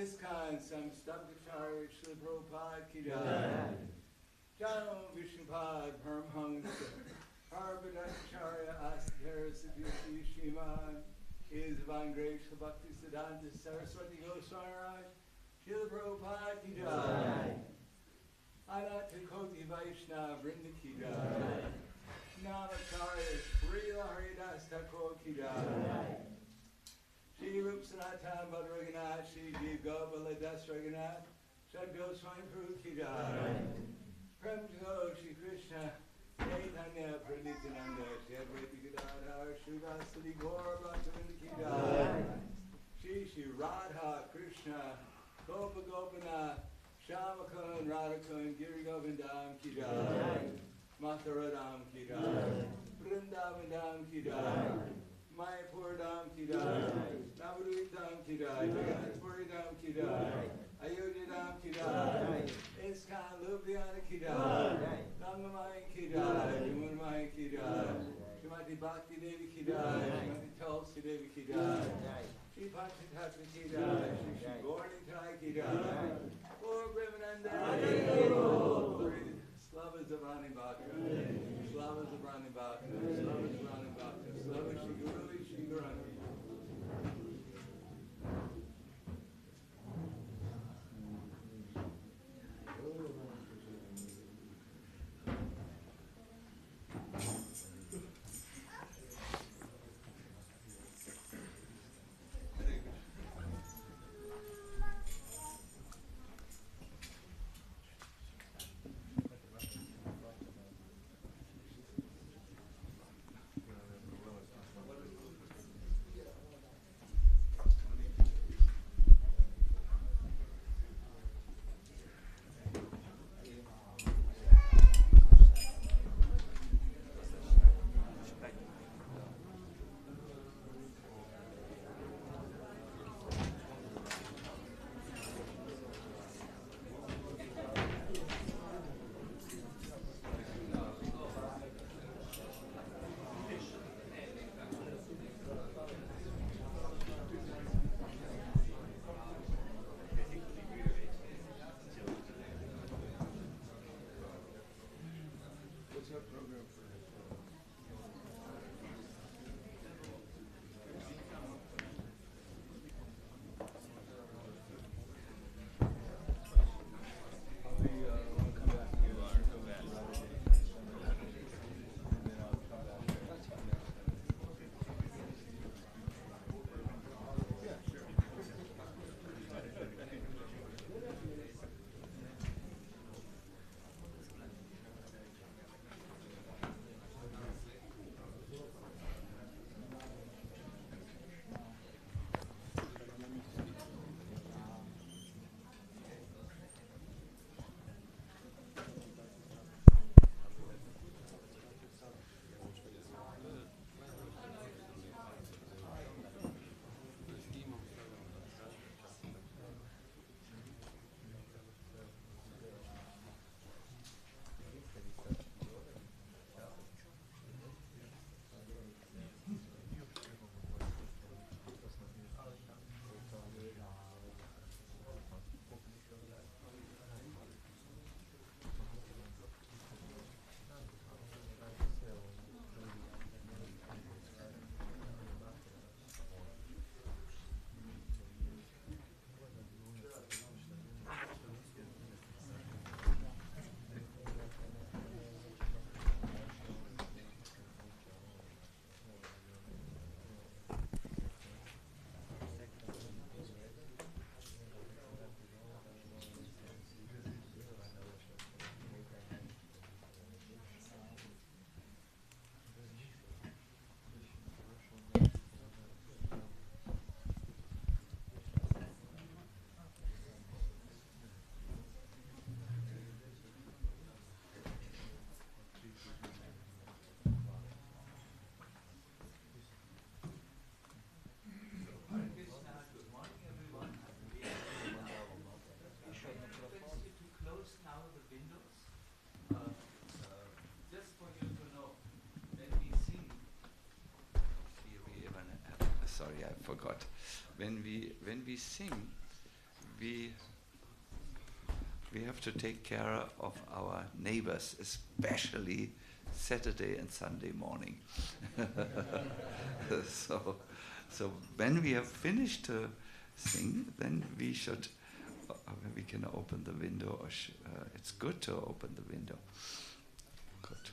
ISKCON Prabhupada ki jai. Jano Vishnupad Paramhamsa Parvadacharya Asthara Siddhi Shriman His Divine Grace Bhakti Siddhanta Saraswati Goswami Maharaj Srila Prabhupada ki jai. Ananta Koti Vaishnava Vrinda ki jai. Namacharya Srila Haridas Thakur ki jai. Shri Rup Sanatan Bhadraganath Shri Jiv Gopala Das Raghunath Shad Goswami Prabhu ki jai. Prem Jyo Shri Krishna Chaitanya Pranityananda Shri Advaita Gadadhar Srivasadi Gaura Bhaktivinoda ki jai. Shri Radha Krishna Gopa Gopinath Shamakun Radhakun Giri Govindam ki jai. Matharadam ki jai. Vrindavandam ki jai. Mayapur Dham ki jai. Navadvip Dham ki jai. Jagannathpuri Dham ki jai. Ayodhya Dham ki jai. ISKCON Ljubljana ki jai. Rangamaya ki jai. Vimunamaya ki jai. Srimati Bhakti Devi ki jai. Srimati Tulsi Devi ki jai. Shri Panchatattva ki jai. Shri Gaurnitai ki jai. Gaur Premananda. Slava Zabrani Bhakta. Slava Zabrani Bhakta. Slava Zabrani Bhakta. Slava Shri Guru Shri Guranti. sorry, I forgot. When we sing, we have to take care of our neighbors, especially Saturday and Sunday morning. So when we have finished to sing, then we can open the window. Or it's good to open the window. Good.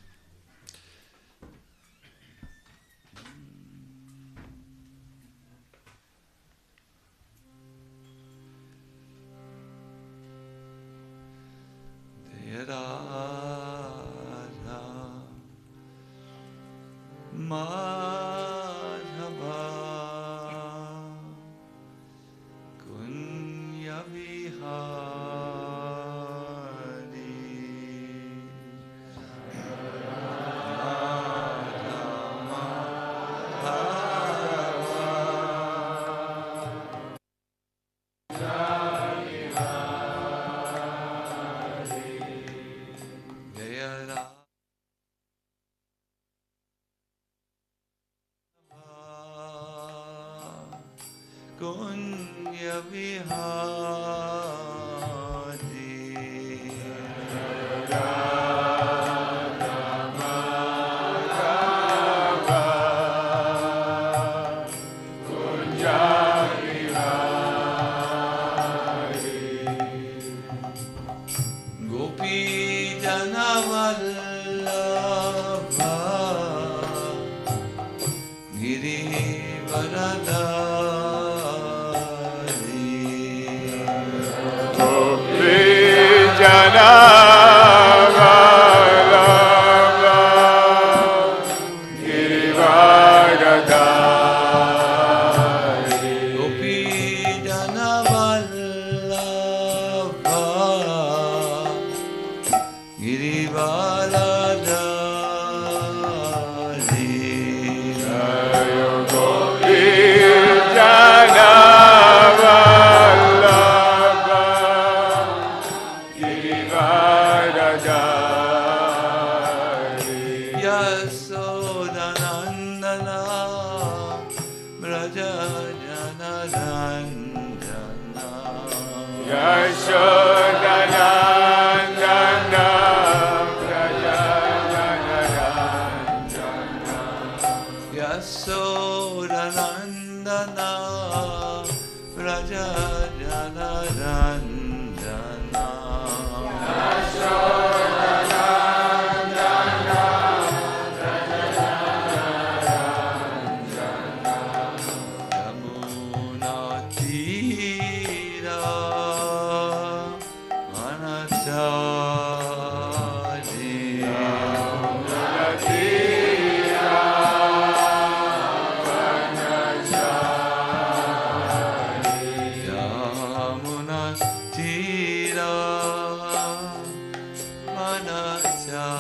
Madhava Kunya Vihari Kunya Vihari Gopi Janavallabha Girivaradari Gopi Janavallabha Girivaradari Gopi Janavallabha Girivaradari Jayo Gopi Janavallabha Girivaradari Yasodanandana Braja Janarandana Yasodanandana Braja Janarandana Yasodanandana Braja Janarandana Yasodanandana Braja Janarandana Yamuna Tira Manachari Yamuna Tira Manachari Yamuna Tira Manachari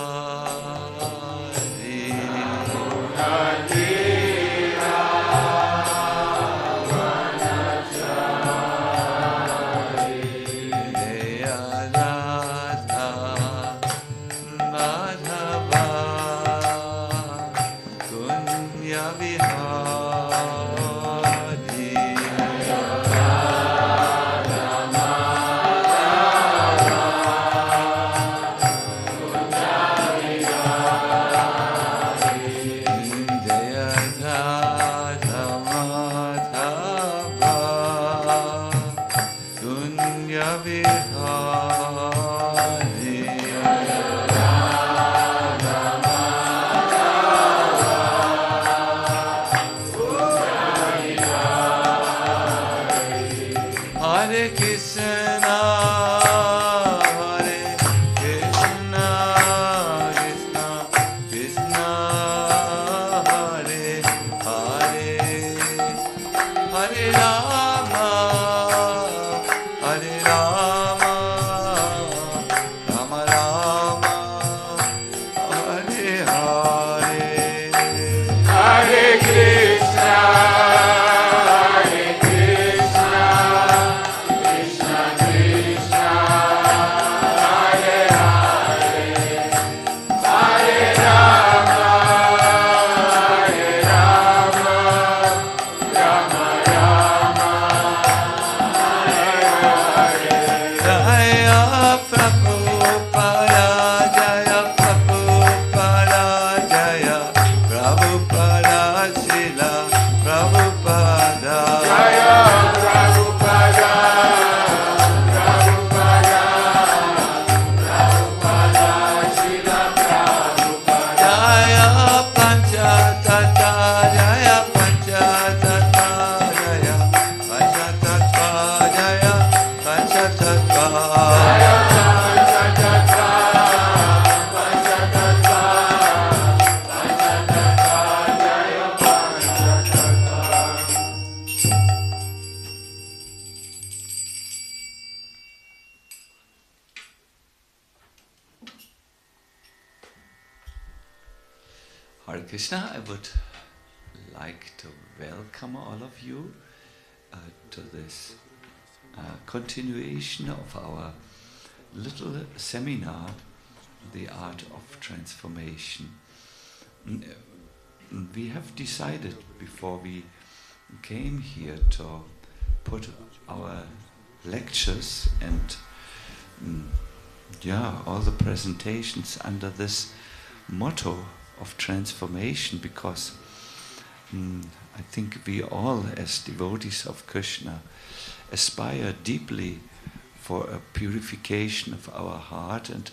Yamuna Tira Madhava Kunya Vihari Kunya Hare Krishna, I would like to welcome all of you to this continuation of our little seminar, The Art of Transformation. We have decided before we came here to put our lectures and all the presentations under this motto of transformation, because I think we all as devotees of Krishna aspire deeply for a purification of our heart and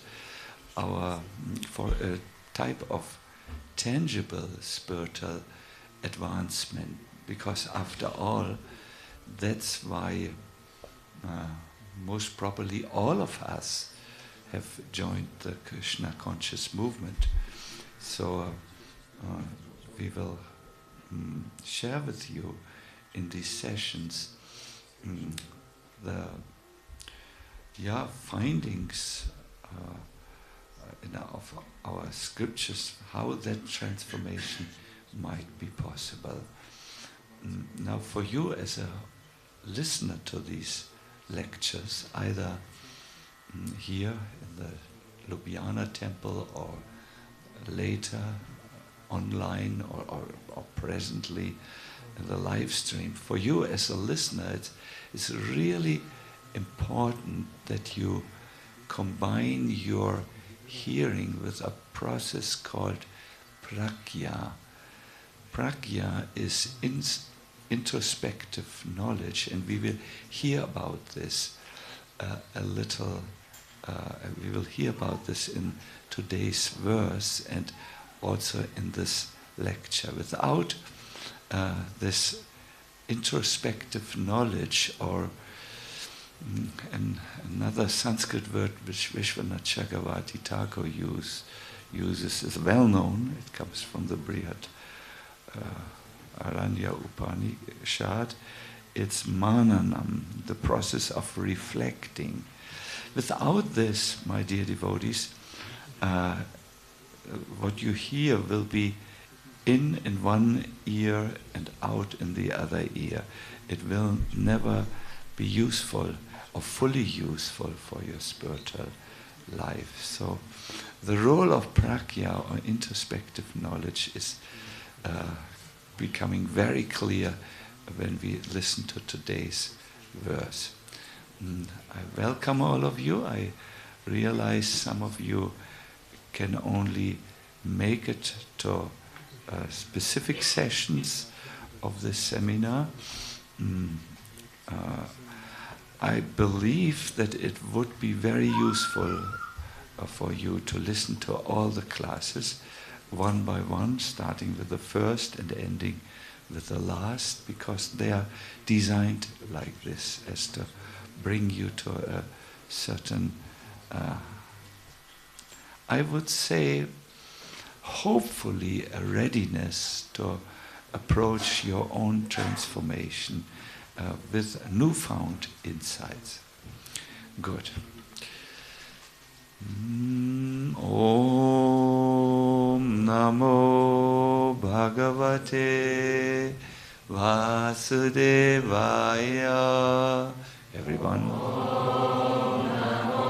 for a type of tangible spiritual advancement, because after all, that's why most probably all of us have joined the Krishna conscious movement. So we will share with you in these sessions the findings of our scriptures, how that transformation might be possible. Now for you as a listener to these lectures, either here in the Ljubljana temple or later online or presently in the live stream, for you as a listener, it's really important that you combine your hearing with a process called pragya. Pragya is introspective knowledge, and we will hear about this a little. We will hear about this in today's verse and also in this lecture. Without this introspective knowledge, or another Sanskrit word which Vishwanath Chakravarti Thakur uses is well known. It comes from the Brihad Aranya Upanishad. It's mananam, the process of reflecting. Without this, my dear devotees, what you hear will be in one ear and out in the other ear. It will never be useful or fully useful for your spiritual life. So the role of pragya, or introspective knowledge, is becoming very clear when we listen to today's verse. I welcome all of you. I realize some of you can only make it to specific sessions of this seminar. I believe that it would be very useful for you to listen to all the classes one by one, starting with the first and ending with the last, because they are designed like this, as to bring you to a certain, I would say, hopefully a readiness to approach your own transformation with newfound insights. Good. Om Namo Bhagavate Vasudevaya. Everyone. Om Namo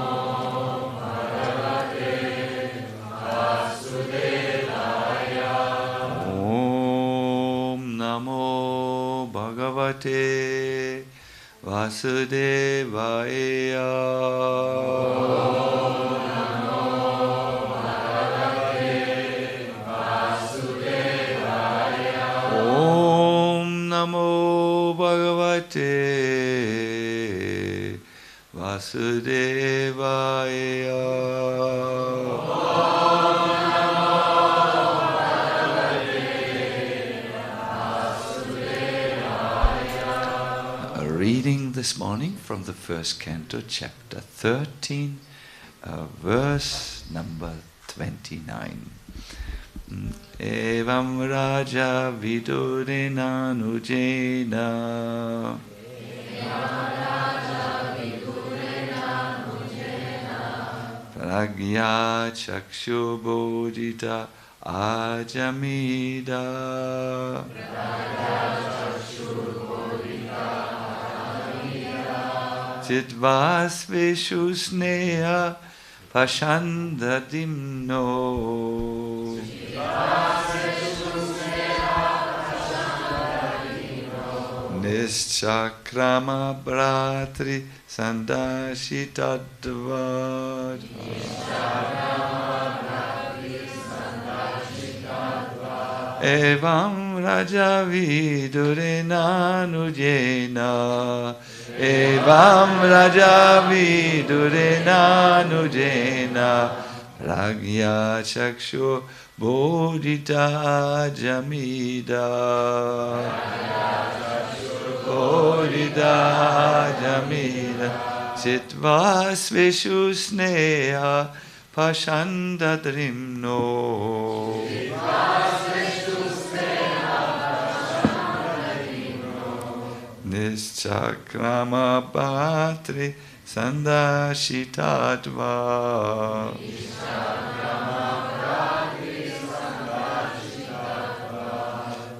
Bhagavate Vasudevaya. Om Namo Bhagavate Vasudevaya. Om Namo Bhagavate Vasudevaya. A reading this morning from the first canto, chapter 13, verse number 29. Evam Raja Vidurina Nujena Pragya Chakshu Bodhita Ajamida. Chitvasveshu sneha pashandadimno. Nischakrama bratri sandashitadvad. Evam raja vidurenanujena. Evam raja vidurenanujena. Pragya chakshu bodhita jamida. Bodhita jamida. Chitvasveshu sneha pashandadrimno. Nischakrama bhatri sandashitadva.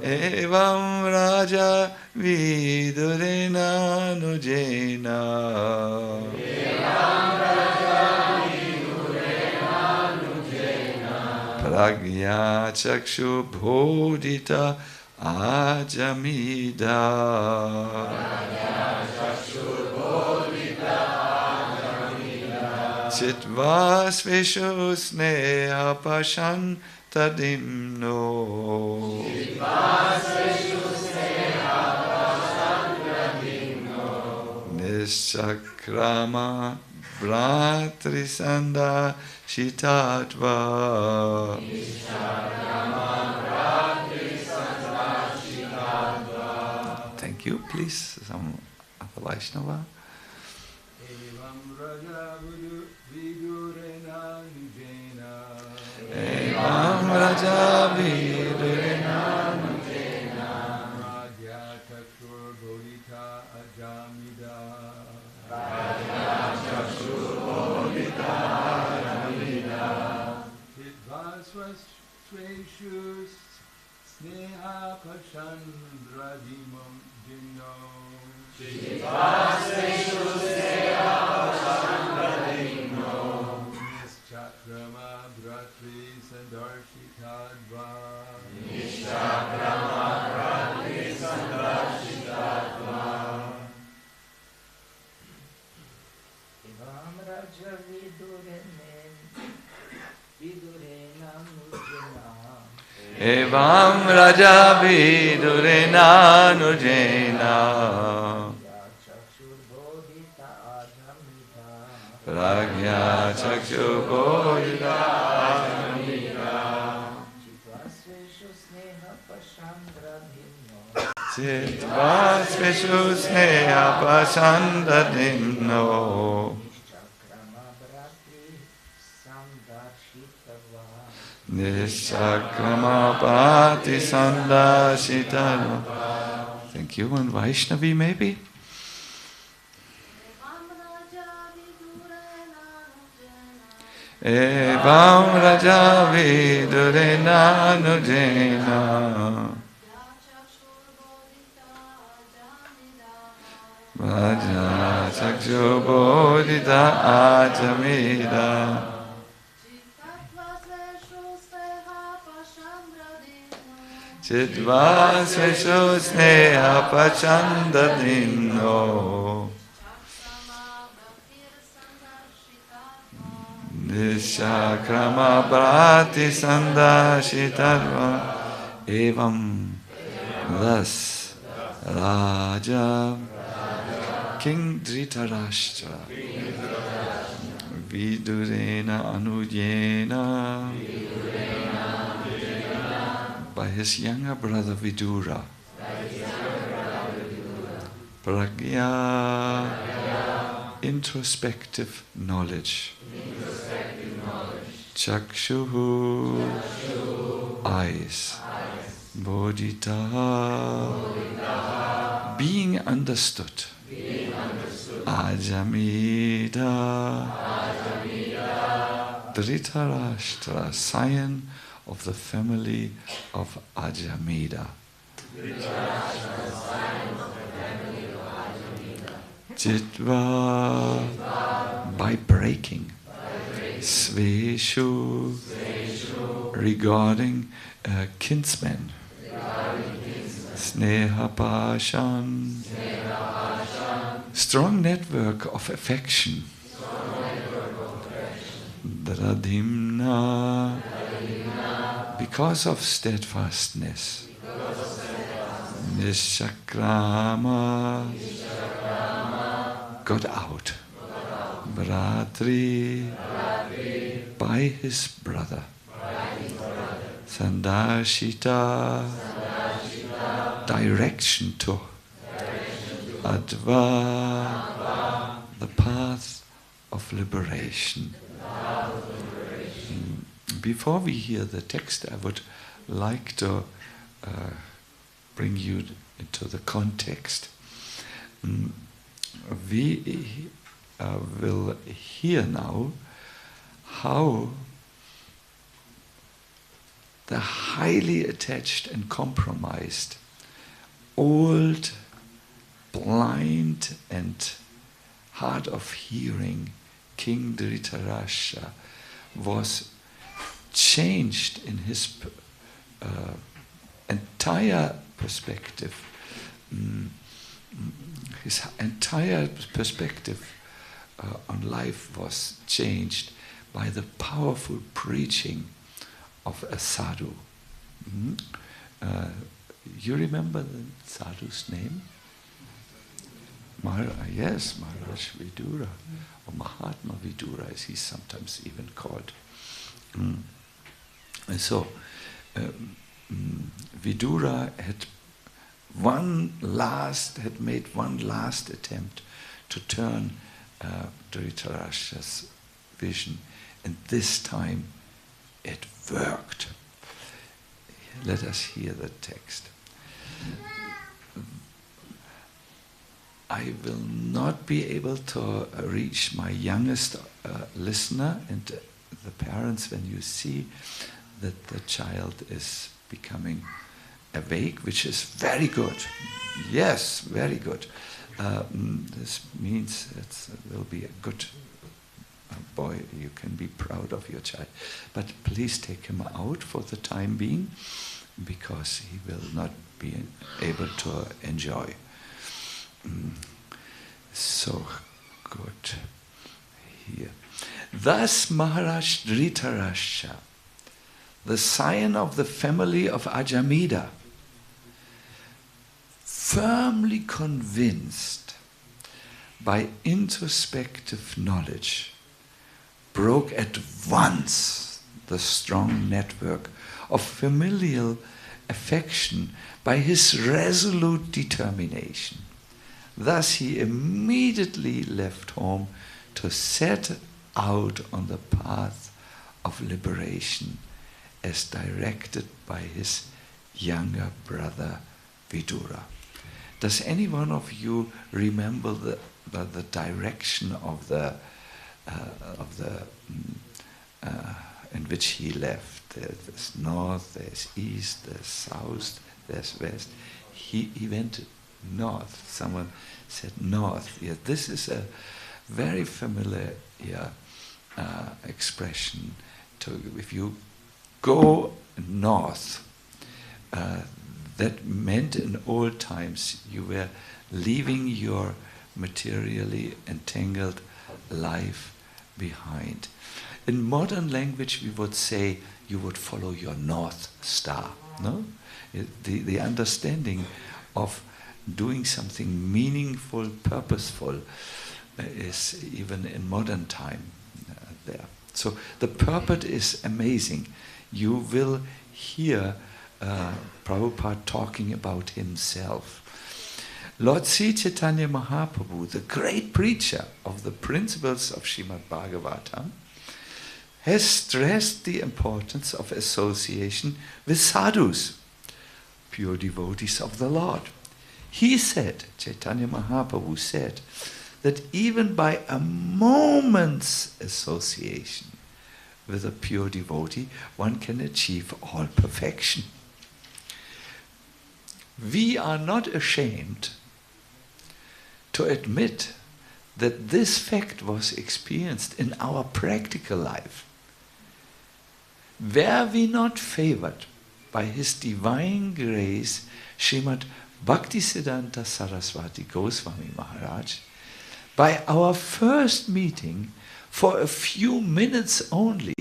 Evam raja vidurenanujena. Pragya chakshu bodhita ajamida. Chitvasveshu sneha pashandadimno. Nischakrama bratri sandashitadva. Thank you. Please, some other Vaishnava. Evam raja vidurenanujena. Evam raja vidurenanujena. Pragya chakshur bodhita ajamida. Chitvasveshu sneha pashandradimam dinno. Nischakrama bratri sandarshitadva. Evam raja vidurenanujena. Evam raja vidurenanujena. Pragya chakshu bodhita ajamida. Chitvasveshu sneha pashandadimno. Nischakrama bhati sandashitadva. Thank you. And Vaishnavi maybe? Evam raja vidurenanujena. Raja chakshu bodhita ajamida. Chitvasveshu sneha pashandadimno. Nischakrama bhati sandashitadva. Evam. Thus, Raja, King Dhritarashtra, Vidurena Anujena, by his younger brother Vidura, Pragya, introspective knowledge, Chakshuhu, eyes, Bodhita, being understood, Ajamida, Dhritarashtra, scion of the family of Ajamida. Jitva, by breaking. Sveshu, regarding kinsmen. Sneha pashan, strong network of affection. Dradhimna, because of steadfastness. Nishakrama, got out. Bhratri, by his brother. Sandashita, direction to. Adva, the path of liberation. Before we hear the text, I would like to bring you into the context. We will hear now how the highly attached and compromised, old, blind and hard of hearing King Dhritarashtra was changed in his entire perspective. His entire perspective on life was changed by the powerful preaching of a sadhu. You remember the sadhu's name? Yes, Maharaj Vidura, or Mahatma Vidura, as he's sometimes even called. And so, Vidura had made one last attempt to turn Dhritarashtra's vision, and this time it worked. Let us hear the text. I will not be able to reach my youngest listener and the parents when you see that the child is becoming awake, which is very good. Yes, very good. This means it will be a good boy. You can be proud of your child. But please take him out for the time being, because he will not be able to enjoy. So good. Here. Thus Maharaj Dhritarashtra, the scion of the family of Ajamida, firmly convinced by introspective knowledge, broke at once the strong network of familial affection by his resolute determination. Thus he immediately left home to set out on the path of liberation as directed by his younger brother Vidura. Does any one of you remember the direction of the in which he left? There's north, there's east, there's south, there's west. He went north. Someone said north. Yeah, this is a very familiar expression. If you go north, that meant in old times you were leaving your materially entangled life behind. In modern language, we would say you would follow your North Star. No, the understanding of doing something meaningful, purposeful, is even in modern time there. So the purport is amazing. You will hear Prabhupada talking about himself. Lord Sri Chaitanya Mahaprabhu, the great preacher of the principles of Srimad Bhagavatam, has stressed the importance of association with sadhus, pure devotees of the Lord. He said, Chaitanya Mahaprabhu said, that even by a moment's association with a pure devotee, one can achieve all perfection. We are not ashamed to admit that this fact was experienced in our practical life. Were we not favored by His divine grace, Srimad Bhaktisiddhanta Saraswati Goswami Maharaj, by our first meeting for a few minutes only,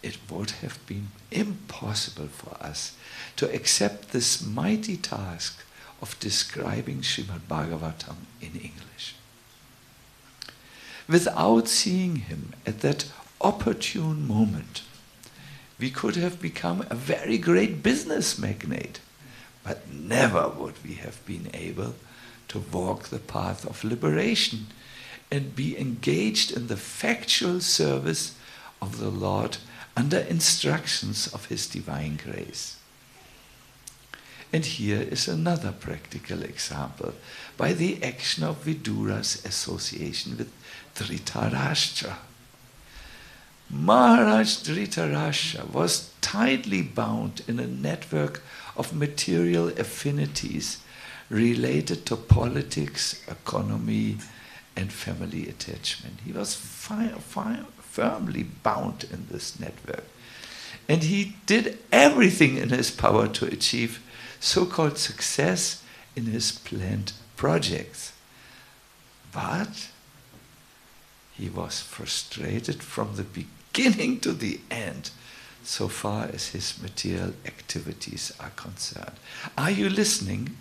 it would have been impossible for us to accept this mighty task of describing Srimad Bhagavatam in English. Without seeing him at that opportune moment, we could have become a very great business magnate, but never would we have been able to walk the path of liberation and be engaged in the factual service of the Lord under instructions of His divine grace. And here is another practical example by the action of Vidura's association with Dhritarashtra. Maharaj Dhritarashtra was tightly bound in a network of material affinities related to politics, economy, and family attachment. He was firmly bound in this network. And he did everything in his power to achieve so-called success in his planned projects. But he was frustrated from the beginning to the end, so far as his material activities are concerned. Are you listening?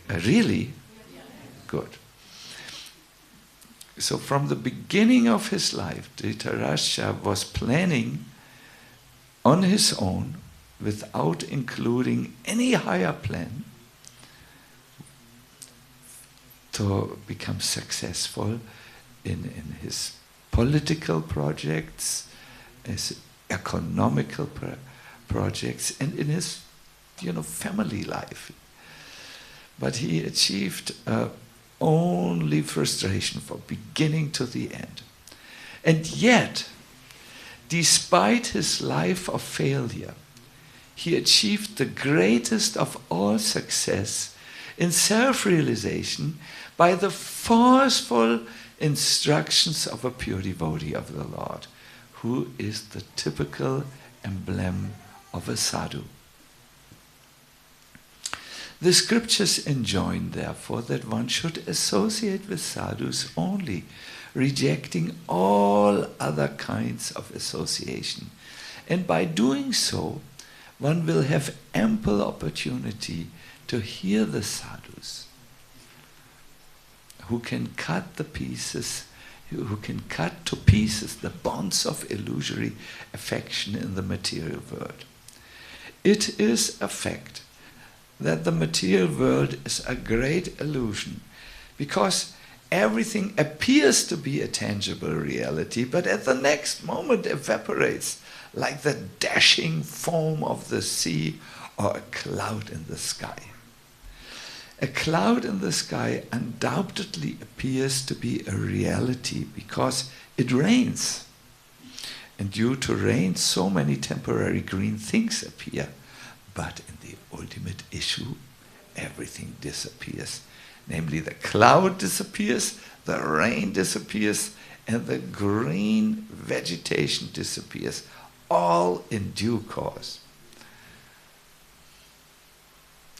Really? Good. So from the beginning of his life, Dhritarashtra was planning on his own, without including any higher plan, to become successful in his political projects, his economical projects, and in his family life. But he achieved only frustration from beginning to the end. And yet, despite his life of failure, he achieved the greatest of all success in self-realization by the forceful instructions of a pure devotee of the Lord, who is the typical emblem of a sadhu. The scriptures enjoin, therefore, that one should associate with sadhus only, rejecting all other kinds of association. And by doing so, one will have ample opportunity to hear the sadhus who can cut to pieces the bonds of illusory affection in the material world. It is a fact that the material world is a great illusion, because everything appears to be a tangible reality, but at the next moment evaporates like the dashing foam of the sea or a cloud in the sky. A cloud in the sky undoubtedly appears to be a reality because it rains. And due to rain, so many temporary green things appear. But in the ultimate issue, everything disappears. Namely, the cloud disappears, the rain disappears, and the green vegetation disappears, all in due course.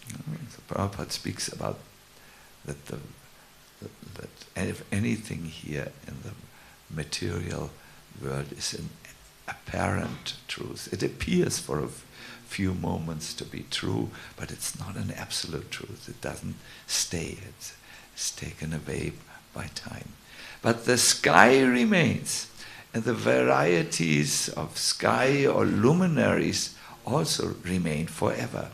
So Prabhupada speaks about that if anything here in the material world is an apparent truth, it appears for a few moments to be true, but it's not an absolute truth. It doesn't stay. It's taken away by time. But the sky remains, and the varieties of sky or luminaries also remain forever.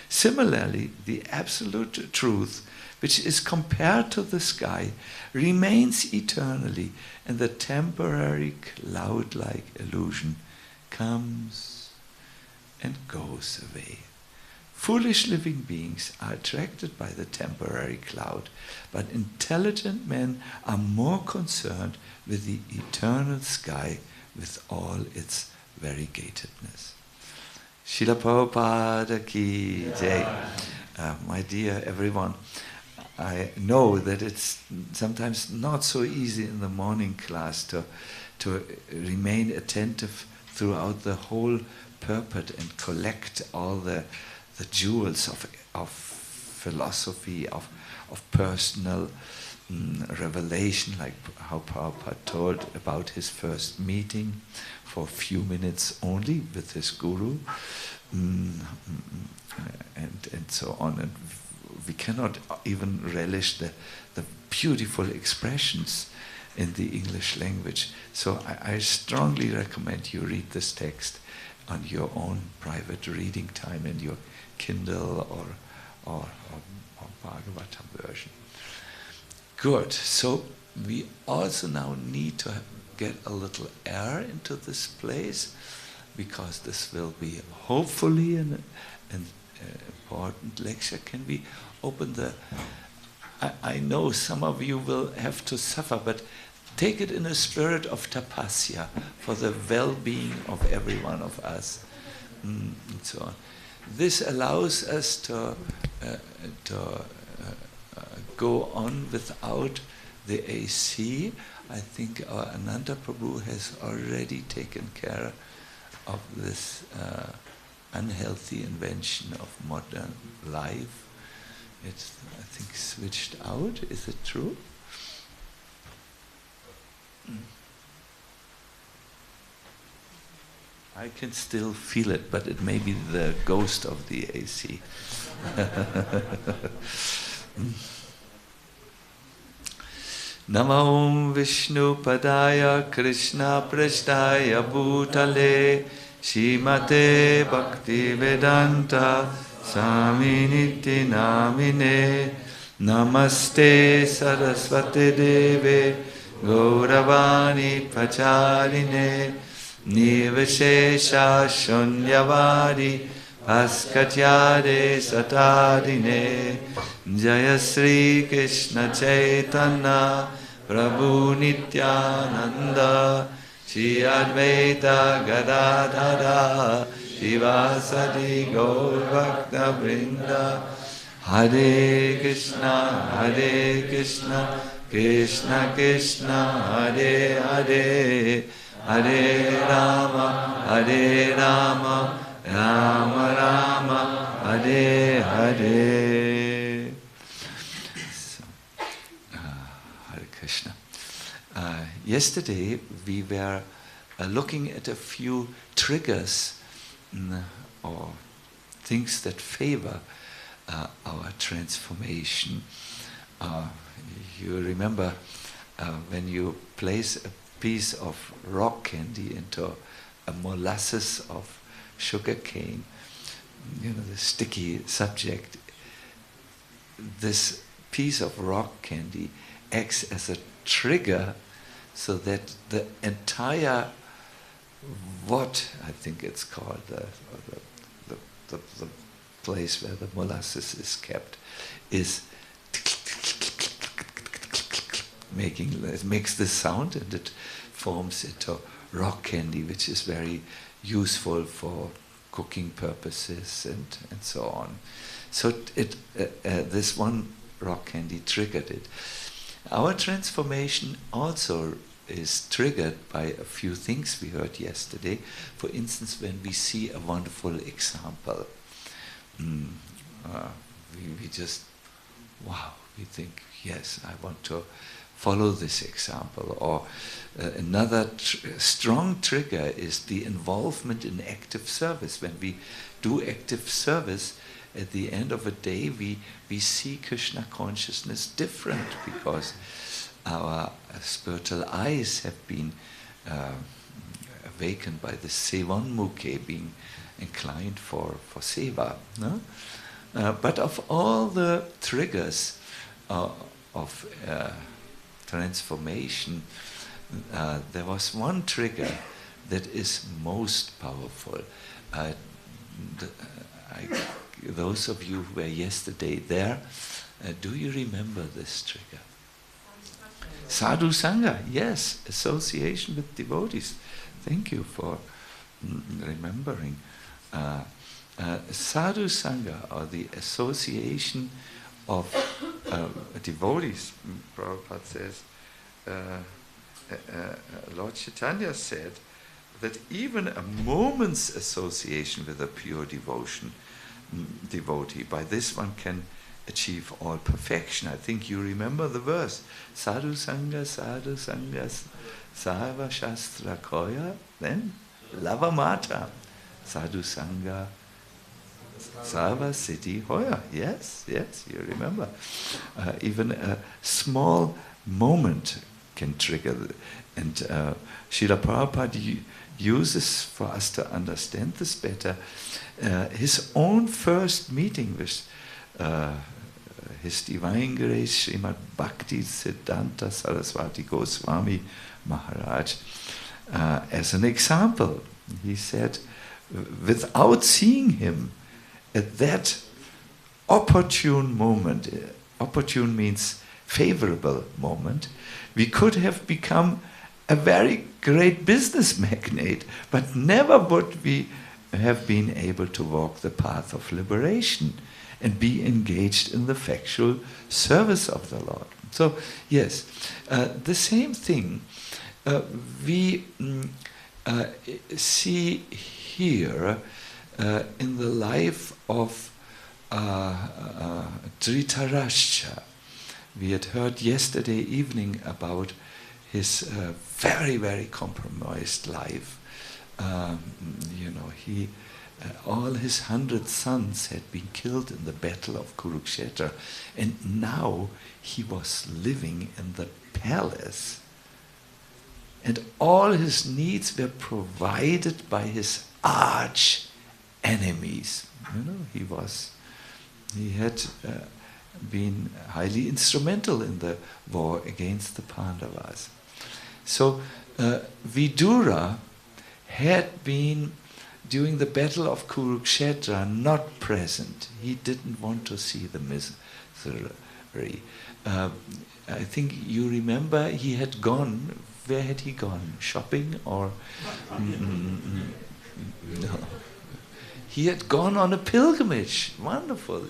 Similarly, the absolute truth, which is compared to the sky, remains eternally, and the temporary cloud-like illusion comes and goes away. Foolish living beings are attracted by the temporary cloud, but intelligent men are more concerned with the eternal sky with all its variegatedness. Srila Prabhupada ki jai. My dear everyone, I know that it's sometimes not so easy in the morning class to remain attentive throughout the whole purport and collect all the jewels of philosophy, of personal revelation, like how Prabhupada told about his first meeting for a few minutes only with his guru, and so on. And we cannot even relish the beautiful expressions in the English language. So I strongly recommend you read this text on your own private reading time in your Kindle or Bhagavatam version. Good. So we also now need to get a little air into this place, because this will be hopefully an important lecture. Can we open the... I know some of you will have to suffer, but take it in a spirit of tapasya for the well-being of every one of us, and so on. This allows us to go on without the AC. I think our Ananda Prabhu has already taken care of this unhealthy invention of modern life. It's, I think, switched out. Is it true? I can still feel it, but it may be the ghost of the AC. Namo Vishnu Padaya Krishna Prasthaya Bhutale Shrimate Bhakti Vedanta Swami Niti Namine Namaste Saraswati Deve Gauravani Pacharine Nivashesha Shunyavadi Bhaskatyade Satadine Jaya Sri Krishna Chaitanya Prabhu Nityananda Shri Advaita Gadadhara Shivasadi Gaur Bhakta Vrinda Hare Krishna Krishna Krishna Hare Hare Hare Rama Rama Rama Hare Hare. Hare Krishna. Yesterday we were looking at a few triggers or things that favor our transformation. You remember when you place a piece of rock candy into a molasses of sugar cane, you know, the sticky subject, this piece of rock candy acts as a trigger so that the entire what I think it's called, the place where the molasses is kept, is it makes this sound, and it forms into rock candy, which is very useful for cooking purposes and so on. So this one rock candy triggered it. Our transformation also is triggered by a few things we heard yesterday. For instance, when we see a wonderful example, we just, wow, we think, yes, I want to follow this example. Or another strong trigger is the involvement in active service. When we do active service, at the end of a day, we see Krishna consciousness different, because our spiritual eyes have been awakened by the Sevanmukhe, being inclined for seva. No? But of all the triggers of transformation, there was one trigger that is most powerful. I those of you who were yesterday there, do you remember this trigger? Sadhu Sangha, yes, association with devotees. Thank you for remembering. Sadhu Sangha, or the association of devotees, Prabhupada says, Lord Chaitanya said that even a moment's association with a pure devotee, by this one can achieve all perfection. I think you remember the verse, Sadhu Sangha, Sarva Shastra Koya, then Lava Mata, Sadhu Sangha, Sarva Siddhi Hoya. Yes, you remember. Even a small moment can trigger, and Srila Prabhupada uses, for us to understand this better, his own first meeting with His Divine Grace Srimad Bhakti-Siddhanta Saraswati Goswami Maharaj as an example. He said, without seeing him at that opportune moment, opportune means favorable moment, we could have become a very great business magnate, but never would we have been able to walk the path of liberation and be engaged in the factual service of the Lord. So, yes, the same thing we see here in the life of Dhritarashtra. We had heard yesterday evening about his very, very compromised life. He all his 100 sons had been killed in the battle of Kurukshetra, and now he was living in the palace, and all his needs were provided by his arch enemies. He had been highly instrumental in the war against the Pandavas. So Vidura had been, during the battle of Kurukshetra, not present. He didn't want to see the misery. I think you remember he had gone, where had he gone? Shopping or? No. He had gone on a pilgrimage, wonderful,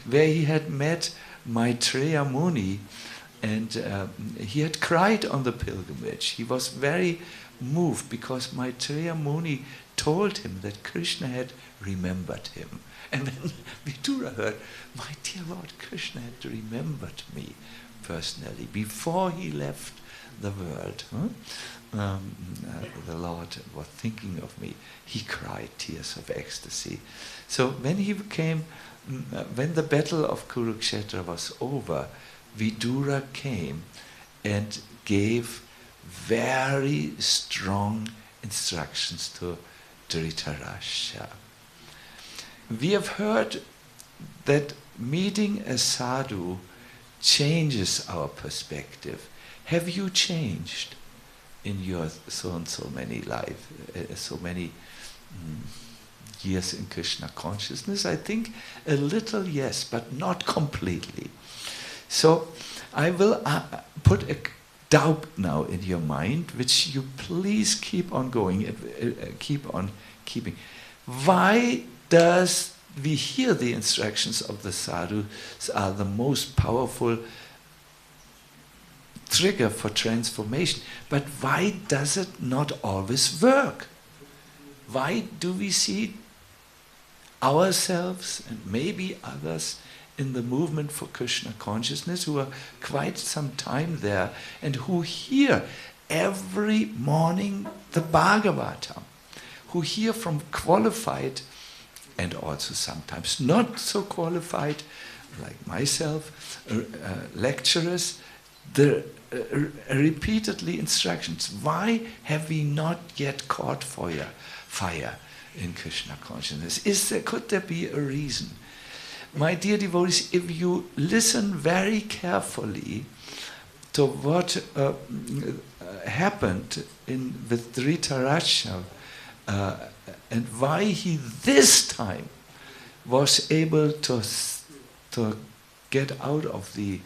where he had met Maitreya Muni, and he had cried on the pilgrimage. He was very moved because Maitreya Muni told him that Krishna had remembered him. And then Vidura heard, my dear Lord, Krishna had remembered me personally before he left the world. The Lord was thinking of me. He cried tears of ecstasy. So when he came, when the battle of Kurukshetra was over, Vidura came and gave very strong instructions to Dhritarashtra. We have heard that meeting a sadhu changes our perspective. Have you changed in your so and so many life, so many years in Krishna consciousness? I think a little, yes, but not completely. So I will put a doubt now in your mind, which you please keep on going, keep on keeping. Why does we hear the instructions of the sadhus are the most powerful trigger for transformation, but why does it not always work? Why do we see ourselves and maybe others in the movement for Krishna consciousness who are quite some time there and who hear every morning the Bhagavatam, who hear from qualified and also sometimes not so qualified, like myself, lecturers, the repeatedly instructions. Why have we not yet caught fire in Krishna consciousness? Could there be a reason? My dear devotees, if you listen very carefully to what happened with Dhritarashtra and why he this time was able to get out of the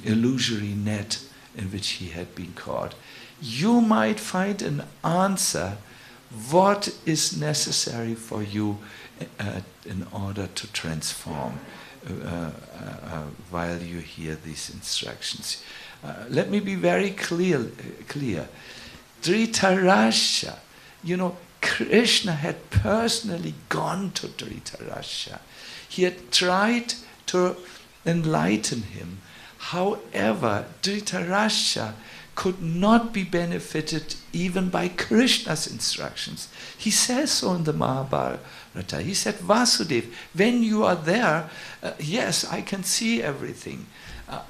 illusory net in which he had been caught. You might find an answer what is necessary for you in order to transform while you hear these instructions. Let me be very clear. Dhritarashtra, Krishna had personally gone to Dhritarashtra. He had tried to enlighten him. However, Dhritarashtra could not be benefited even by Krishna's instructions. He says so in the Mahabharata. He said, Vasudev, when you are there, yes, I can see everything.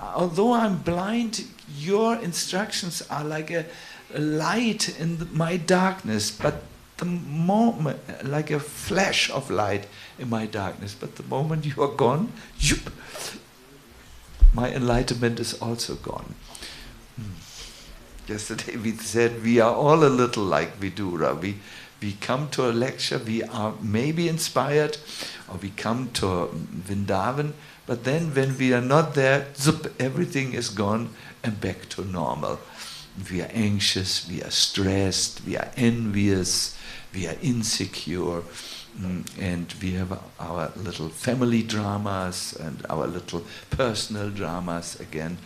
Although I'm blind, your instructions are like a light in my darkness, but the moment, like a flash of light in my darkness, but the moment you are gone, my enlightenment is also gone. Yesterday we said we are all a little like Vidura. We come to a lecture, we are maybe inspired, or we come to Vrindavan, but then when we are not there, everything is gone and back to normal. We are anxious, we are stressed, we are envious, we are insecure, and we have our little family dramas and our little personal dramas again.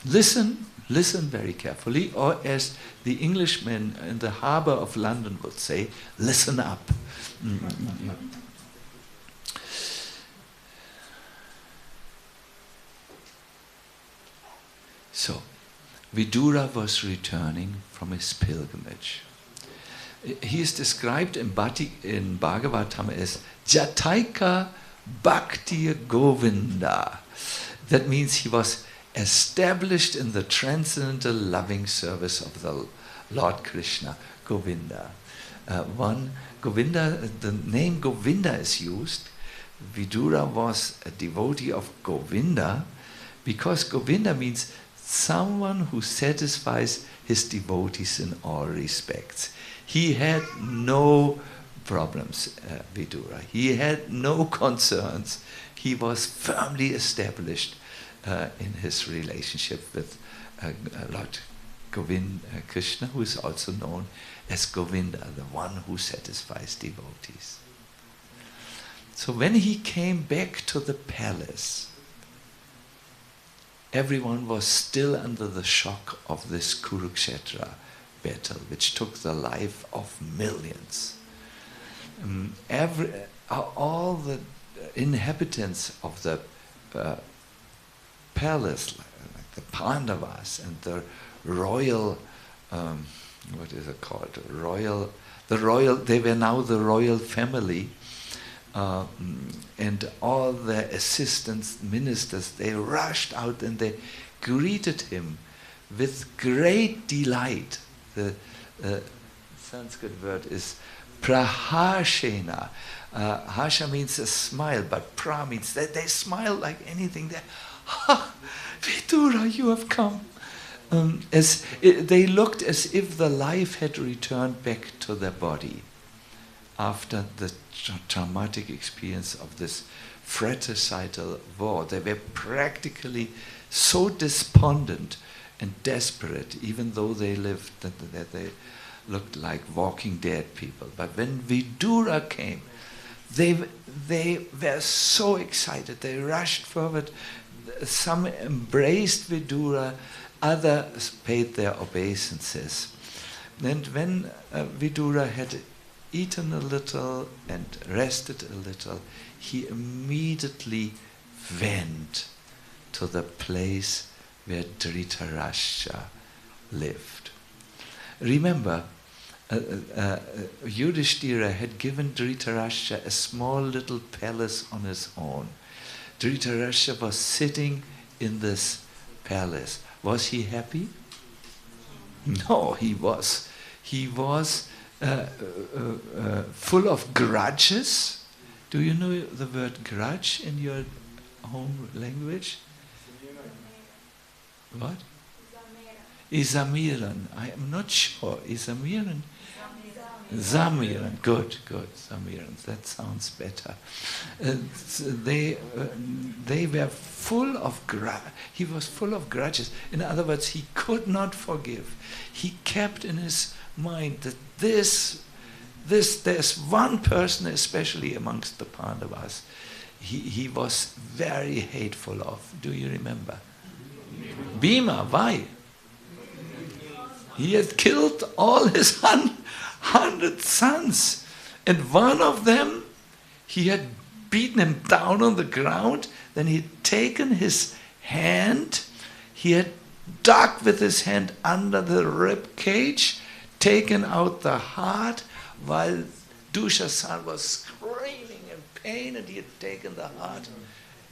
Listen very carefully, or as the Englishmen in the harbour of London would say, listen up. So, Vidura was returning from his pilgrimage. He is described in Bhagavatam as Jataika Bhakti Govinda. That means he was established in the transcendental loving service of the Lord Krishna, Govinda. The name Govinda is used. Vidura was a devotee of Govinda because Govinda means someone who satisfies his devotees in all respects. He had no problems, Vidura. He had no concerns. He was firmly established in his relationship with Lord Krishna, who is also known as Govinda, the one who satisfies devotees. So when he came back to the palace, everyone was still under the shock of this Kurukshetra battle, which took the life of millions. All the inhabitants of the palace, like the Pandavas and the royal, what is it called? They were now the royal family, and all their assistants, ministers, they rushed out and they greeted him with great delight. The Sanskrit word is praharshena. Harsha means a smile, but pra means that they smile like anything. Ha, Vidura, you have come. They looked as if the life had returned back to their body after the traumatic experience of this fratricidal war. They were practically so despondent and desperate, even though they lived, that they looked like walking dead people. But when Vidura came, they were so excited. They rushed forward. Some embraced Vidura, others paid their obeisances. And when Vidura had eaten a little and rested a little, he immediately went to the place where Dhritarashtra lived. Remember, Yudhishthira had given Dhritarashtra a small little palace on his own. Dhritarashtra was sitting in this palace. Was he happy? No, he was. He was full of grudges. Do you know the word grudge in your home language? What? Izamiran. I am not sure. Izamiran. Zamiran, good, Zamirans, that sounds better. They were full of he was full of grudges. In other words, he could not forgive. He kept in his mind that there's one person, especially amongst the Pandavas, he was very hateful of. Do you remember? Bhima, why? He had killed all his 100 sons, and one of them, he had beaten him down on the ground. Then he had taken his hand, he had dug with his hand under the rib cage, taken out the heart, while Dushasana was screaming in pain, and he had taken the heart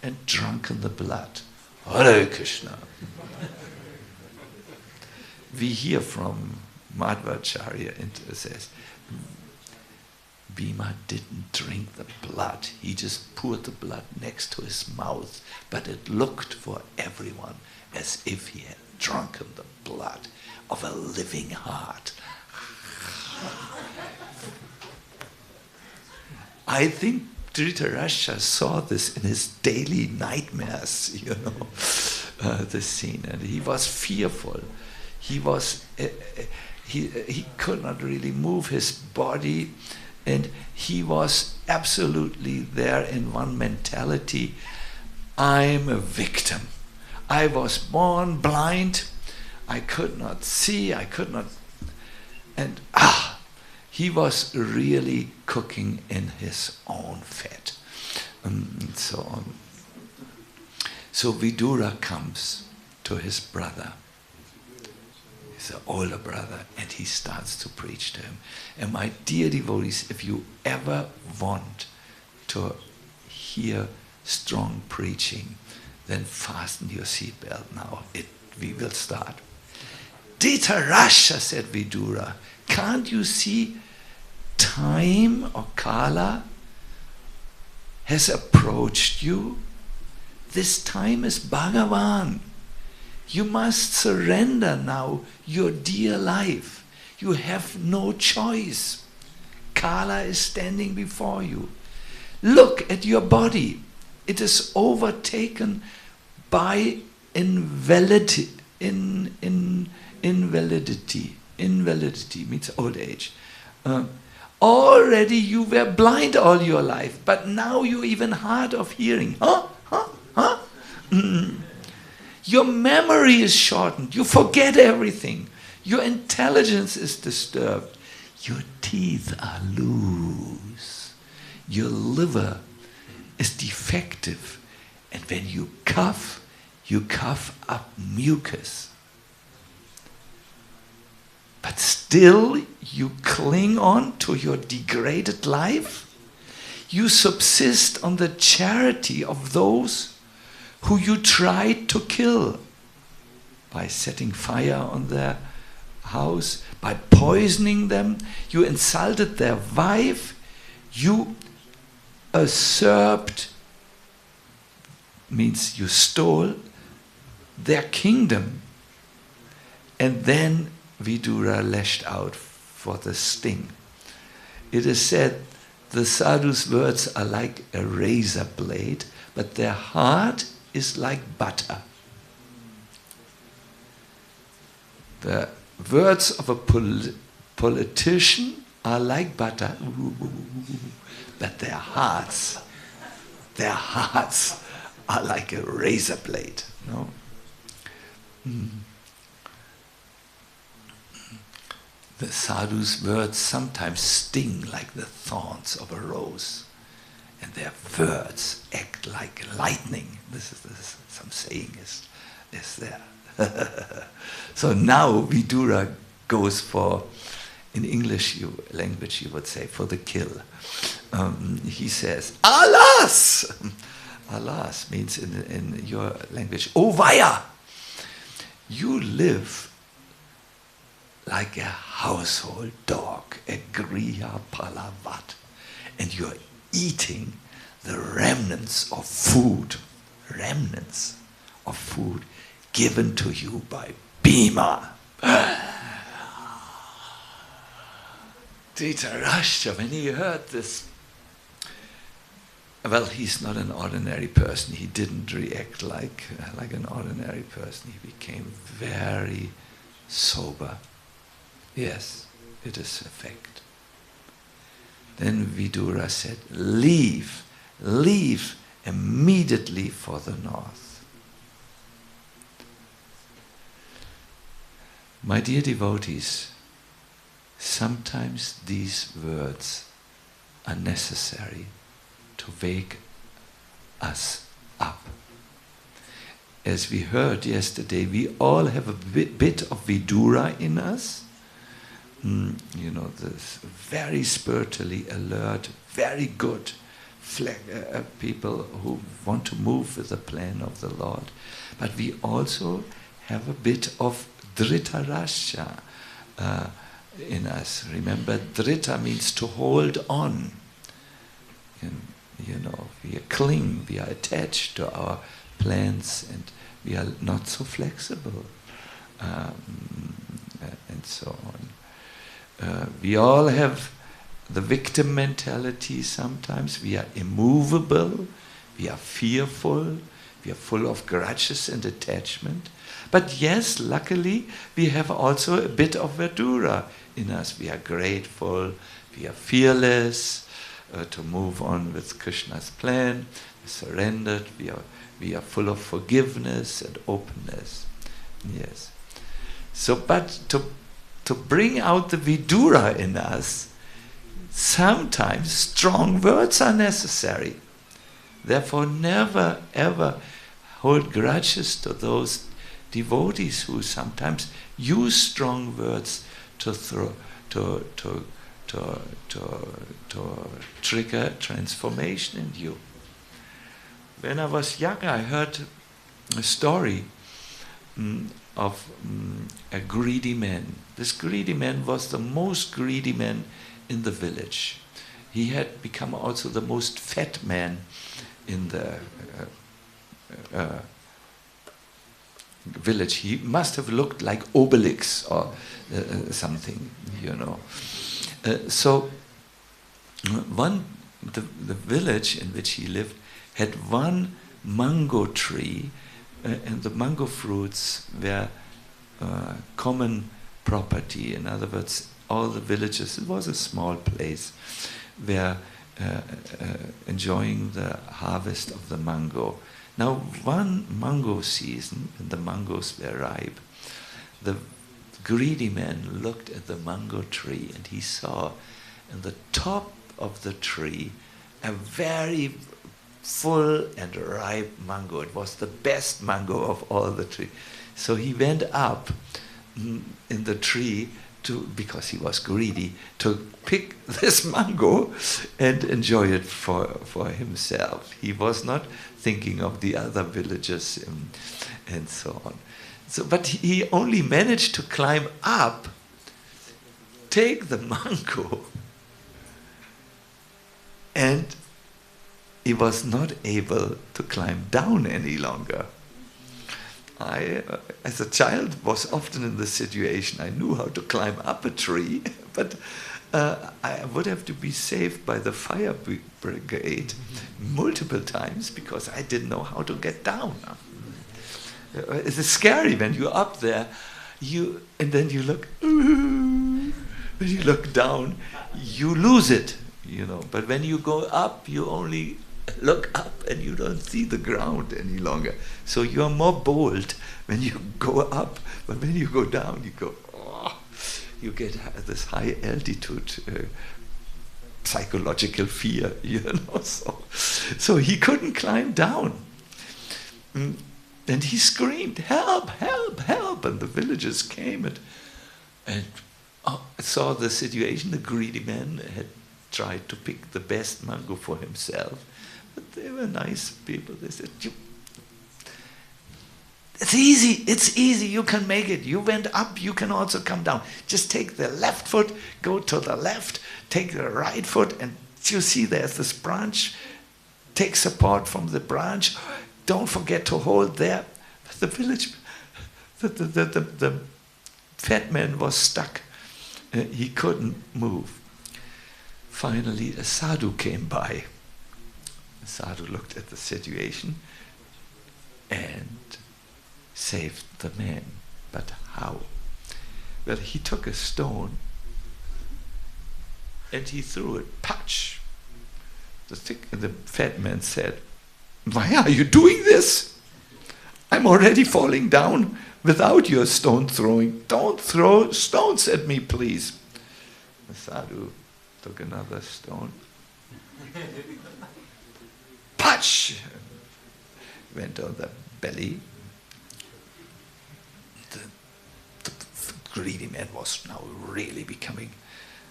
and drunken the blood. Hare Krishna. We hear from Madhvacharya, it says, Bhima didn't drink the blood. He just poured the blood next to his mouth, but it looked for everyone as if he had drunken the blood of a living heart. I think Dhritarashtra saw this in his daily nightmares, the scene, and he was fearful. He was, he could not really move his body, and he was absolutely there in one mentality. I'm a victim. I was born blind. I could not see. I could not, and he was really cooking in his own fat, and so on. So Vidura comes to his brother, his older brother, and he starts to preach to him. And my dear devotees, if you ever want to hear strong preaching, then fasten your seatbelt now. We will start. Dhritarashtra, said Vidura, can't you see time or kala has approached you? This time is Bhagavan. You must surrender now your dear life. You have no choice. Kala is standing before you. Look at your body. It is overtaken by invalidity. Invalidity means old age. Already you were blind all your life, but now you're even hard of hearing. Your memory is shortened. You forget everything. Your intelligence is disturbed. Your teeth are loose. Your liver is defective. And when you cough up mucus. But still you cling on to your degraded life. You subsist on the charity of those who you tried to kill by setting fire on their house, by poisoning them. You insulted their wife. You usurped, means you stole their kingdom. And then Vidura lashed out for the sting. It is said the sadhu's words are like a razor blade, but their heart is like butter. The words of a politician are like butter, but their hearts are like a razor blade. No? The sadhu's words sometimes sting like the thorns of a rose, and their words act like lightning. This is some saying is there. So now Vidura goes for, in English language you would say, for the kill. He says, alas! Alas means in your language, oh vaya! You live like a household dog, a griha palavat, and you're eating the remnants of food given to you by Bhima. Dhritarashtra, when he heard this, well, he's not an ordinary person. He didn't react like an ordinary person. He became very sober. Yes, it is a fact. Then Vidura said, leave immediately for the north. My dear devotees, sometimes these words are necessary to wake us up. As we heard yesterday, we all have a bit of Vidura in us. You know, this very spiritually alert, very good people who want to move with the plan of the Lord. But we also have a bit of Dhritarashtra in us. Remember, Dhrita means to hold on. You know, we cling, we are attached to our plans, and we are not so flexible, and so on. We all have the victim mentality sometimes. We are immovable, we are fearful, we are full of grudges and attachment. But yes, luckily, we have also a bit of Vidura in us. We are grateful, we are fearless, to move on with Krishna's plan, surrendered, we are full of forgiveness and openness. Yes. So, but to bring out the Vidura in us, sometimes strong words are necessary. Therefore, never ever hold grudges to those devotees who sometimes use strong words to trigger transformation in you. When I was young, I heard a story of a greedy man. This greedy man was the most greedy man in the village. He had become also the most fat man in the village. He must have looked like Obelix or something, you know. So the village in which he lived had one mango tree, and the mango fruits were common property. In other words, all the villages, it was a small place, were enjoying the harvest of the mango. Now, one mango season, when the mangoes were ripe, the greedy man looked at the mango tree and he saw in the top of the tree a very full and ripe mango. It was the best mango of all the tree. So he went up in the tree because he was greedy, to pick this mango and enjoy it for himself. He was not thinking of the other villagers and so on. So, but he only managed to climb up, take the mango, and he was not able to climb down any longer. I, as a child, was often in this situation. I knew how to climb up a tree, but I would have to be saved by the fire brigade multiple times because I didn't know how to get down. It's scary when you're up there, and then you look, when you look down, you lose it, you know. But when you go up, you only look up and you don't see the ground any longer. So you're more bold when you go up, but when you go down, you go, oh, you get this high altitude psychological fear, you know. So he couldn't climb down. And he screamed, help, help, help. And the villagers came and saw the situation. The greedy man had tried to pick the best mango for himself. But they were nice people. They said, it's easy, you can make it. You went up, you can also come down. Just take the left foot, go to the left, take the right foot, and you see there's this branch. Take support from the branch. Don't forget to hold there. But the village, the fat man was stuck. He couldn't move. finally a sadhu came by. The sadhu looked at the situation and saved the man. But how? Well, he took a stone and he threw it. Patch! The fat man said, "Why are you doing this? I'm already falling down without your stone throwing. Don't throw stones at me, please." The sadhu took another stone. Patch! Went on the belly. The greedy man was now really becoming,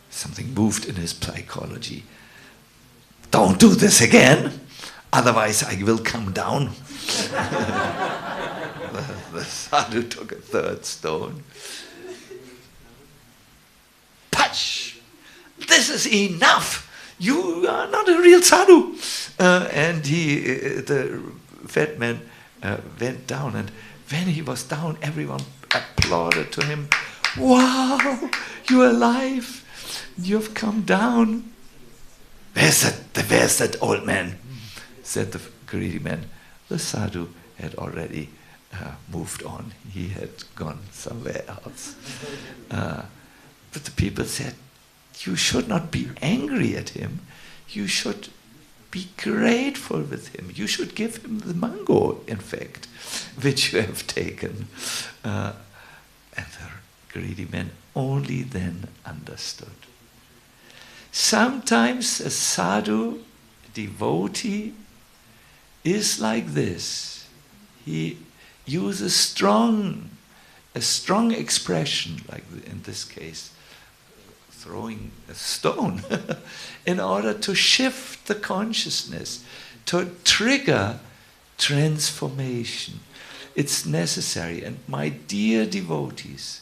something moved in his psychology. "Don't do this again, otherwise I will come down." The sadhu took a third stone. Patch! "This is enough! You are not a real sadhu." And the fat man went down, and when he was down, everyone applauded to him. "Wow, you're alive! You've come down." Where's that old man?" said the greedy man. The sadhu had already moved on. He had gone somewhere else. But the people said, "You should not be angry at him. You should be grateful with him. You should give him the mango, in fact, which you have taken." And the greedy man only then understood. Sometimes a sadhu, devotee, is like this. He uses a strong expression, like in this case, throwing a stone, in order to shift the consciousness, to trigger transformation. It's necessary. And my dear devotees,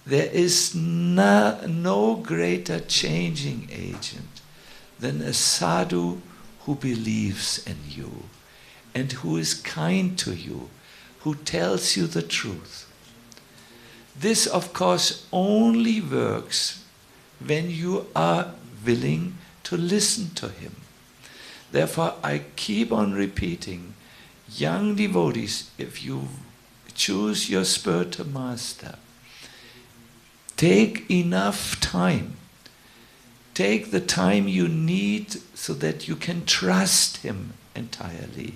there is no greater changing agent than a sadhu who believes in you and who is kind to you, who tells you the truth. This, of course, only works when you are willing to listen to him. Therefore, I keep on repeating, young devotees, if you choose your spiritual master, take enough time. Take the time you need so that you can trust him entirely.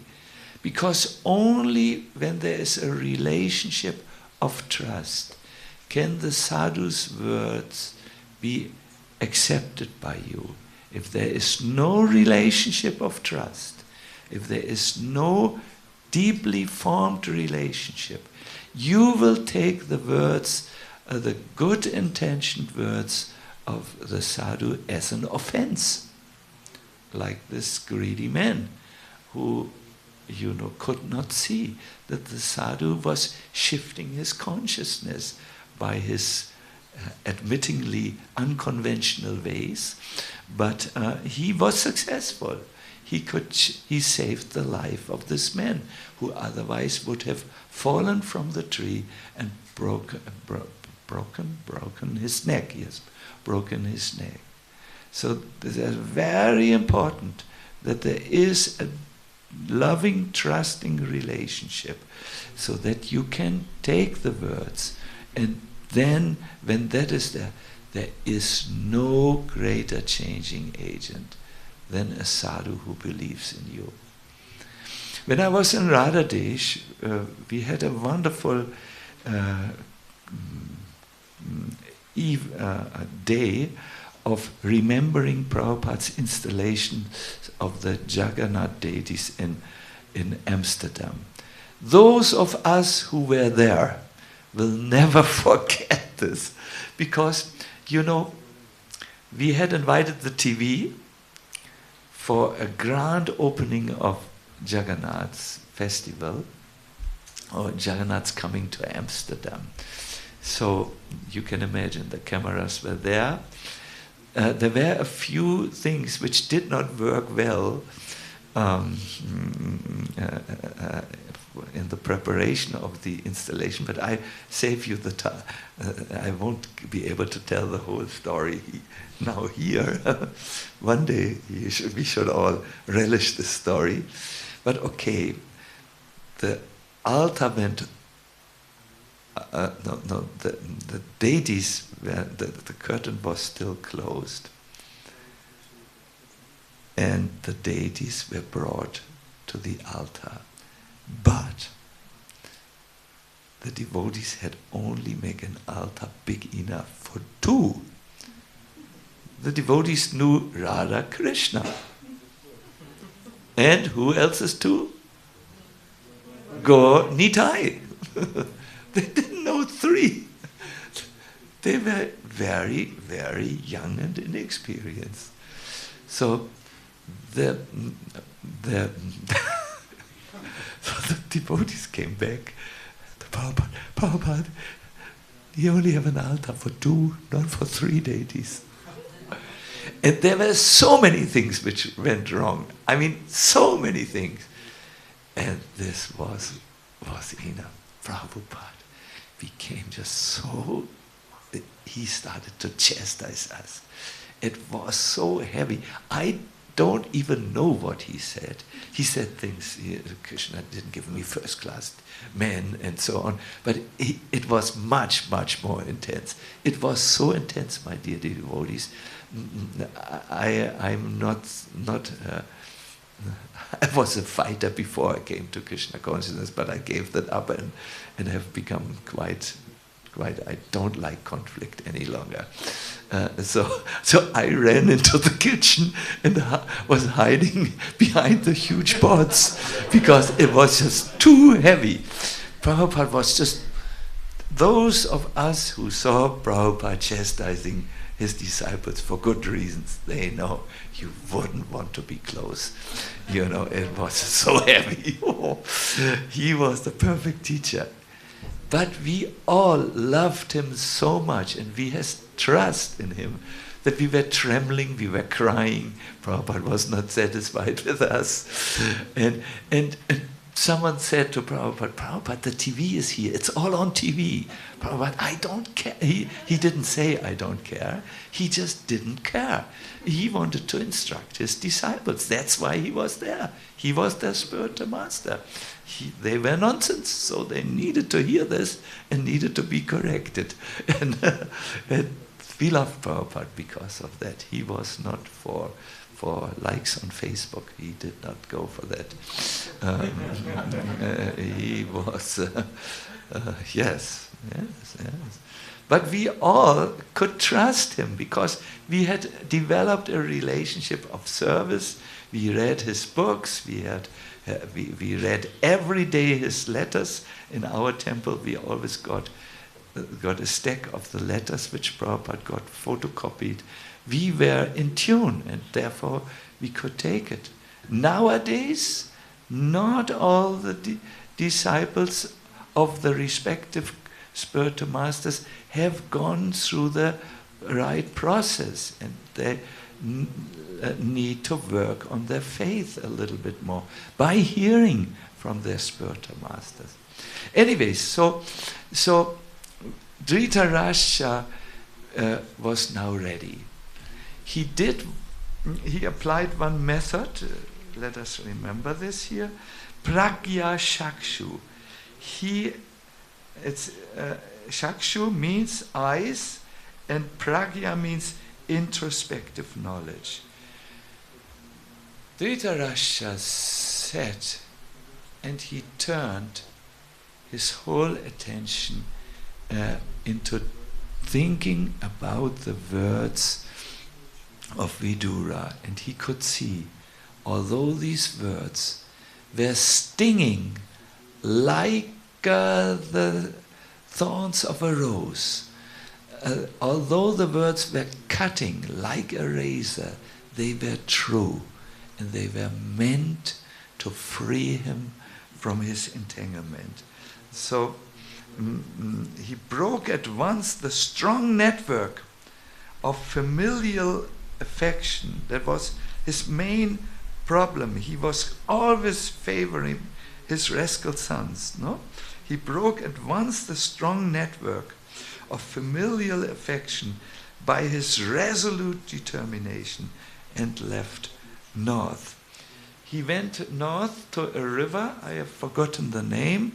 Because only when there is a relationship of trust can the sadhu's words be accepted by you. If there is no relationship of trust, if there is no deeply formed relationship, you will take the words, the good intentioned words of the sadhu as an offense. Like this greedy man who, could not see that the sadhu was shifting his consciousness by his admittingly unconventional ways, but he was successful. He saved the life of this man who otherwise would have fallen from the tree and broken his neck. Yes, broken his neck. So it is very important that there is a loving, trusting relationship so that you can take the words, and then when that is there, there is no greater changing agent than a sadhu who believes in you. When I was in Radhadesh, we had a wonderful day of remembering Prabhupada's installation of the Jagannath deities in Amsterdam. Those of us who were there will never forget this, because, we had invited the TV for a grand opening of Jagannath's festival, or Jagannath's coming to Amsterdam. So you can imagine the cameras were there. There were a few things which did not work well in the preparation of the installation, but I save you the time. I won't be able to tell the whole story now here. One day we should all relish this story. But okay, the altar went. The deities, the curtain was still closed, and the deities were brought to the altar. But the devotees had only made an altar big enough for two. The devotees knew Radha Krishna. And who else is two? Gaur Nitai. They didn't know three. They were very, very young and inexperienced. So the devotees came back. Prabhupada, you only have an altar for two, not for three deities. And there were so many things which went wrong. I mean, so many things. And this was enough. Prabhupada became just so, he started to chastise us. It was so heavy. I don't even know what he said. He said things, Krishna didn't give me first class men and so on, but it was much, much more intense. It was so intense, my dear devotees. I'm not I was a fighter before I came to Krishna consciousness, but I gave that up and have become quite, I don't like conflict any longer. So I ran into the kitchen and was hiding behind the huge pots because it was just too heavy. Prabhupada was just, those of us who saw Prabhupada chastising his disciples for good reasons, they know you wouldn't want to be close. You know, it was so heavy. He was the perfect teacher. But we all loved him so much, and we had trust in him that we were trembling, we were crying. Prabhupada was not satisfied with us. And someone said to Prabhupada, Prabhupada, the TV is here, it's all on TV. Prabhupada, I don't care. He didn't say, I don't care. He just didn't care. He wanted to instruct his disciples. That's why he was there. He was their spiritual master. They were nonsense, so they needed to hear this and needed to be corrected. And we loved Prabhupada because of that. He was not for likes on Facebook. He did not go for that. He was, yes. But we all could trust him because we had developed a relationship of service. We read his books. We read every day his letters. In our temple, we always got a stack of the letters which Prabhupada got photocopied. We were in tune, and therefore we could take it. Nowadays, not all the disciples of the respective spiritual masters have gone through the right process, and they need to work on their faith a little bit more by hearing from their spiritual masters. Anyways, so Dhritarashtra was now ready. He applied one method, let us remember this here, pragya shakshu. Shakshu means eyes, and pragya means introspective knowledge. Dhritarashtra sat and he turned his whole attention into thinking about the words of Vidura, and he could see, although these words were stinging like the thorns of a rose, although the words were cutting like a razor, they were true, and they were meant to free him from his entanglement. So he broke at once the strong network of familial affection that was his main problem. He was always favoring his rascal sons, no? He broke at once the strong network of familial affection by his resolute determination and left north. He went north to a river, I have forgotten the name,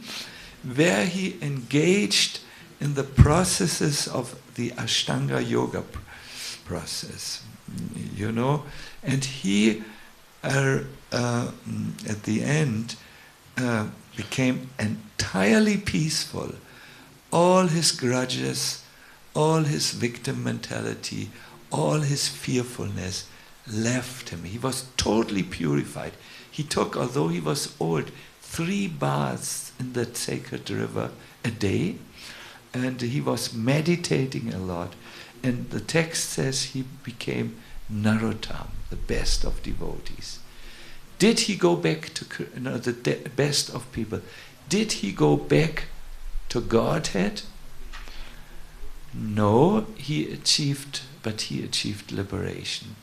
where he engaged in the processes of the Ashtanga yoga process, you know, and he at the end became entirely peaceful. All his grudges, all his victim mentality, all his fearfulness left him. He was totally purified. He took, although he was old, 3 baths in that sacred river a day, and he was meditating a lot. And the text says he became Narottam, the best of devotees. Did he go back to the best of people? Did he go back to Godhead? No, he achieved liberation.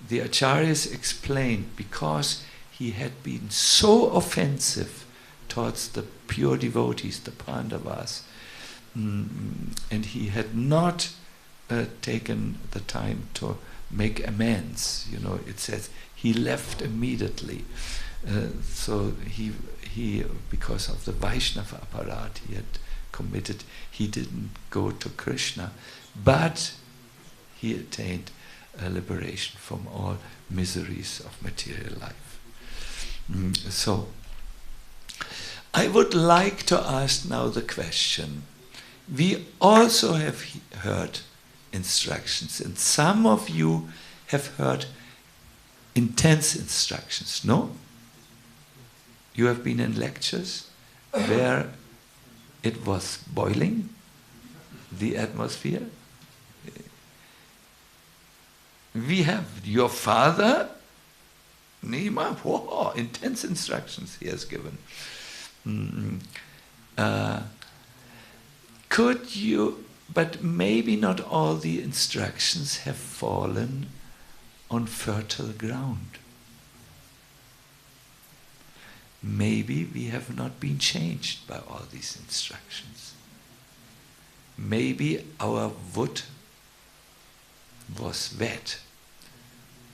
The acharyas explained because he had been so offensive towards the pure devotees, the Pandavas, and he had not taken the time to make amends. You know, it says he left immediately. So he because of the Vaishnava apparat he had committed, he didn't go to Krishna, but he attained liberation from all miseries of material life. So I would like to ask now the question. We also have heard instructions, and some of you have heard intense instructions, no? You have been in lectures where it was boiling, the atmosphere. We have your father, Nima, whoa, intense instructions he has given. Could you, but maybe not all the instructions have fallen on fertile ground. Maybe we have not been changed by all these instructions. Maybe our wood was wet,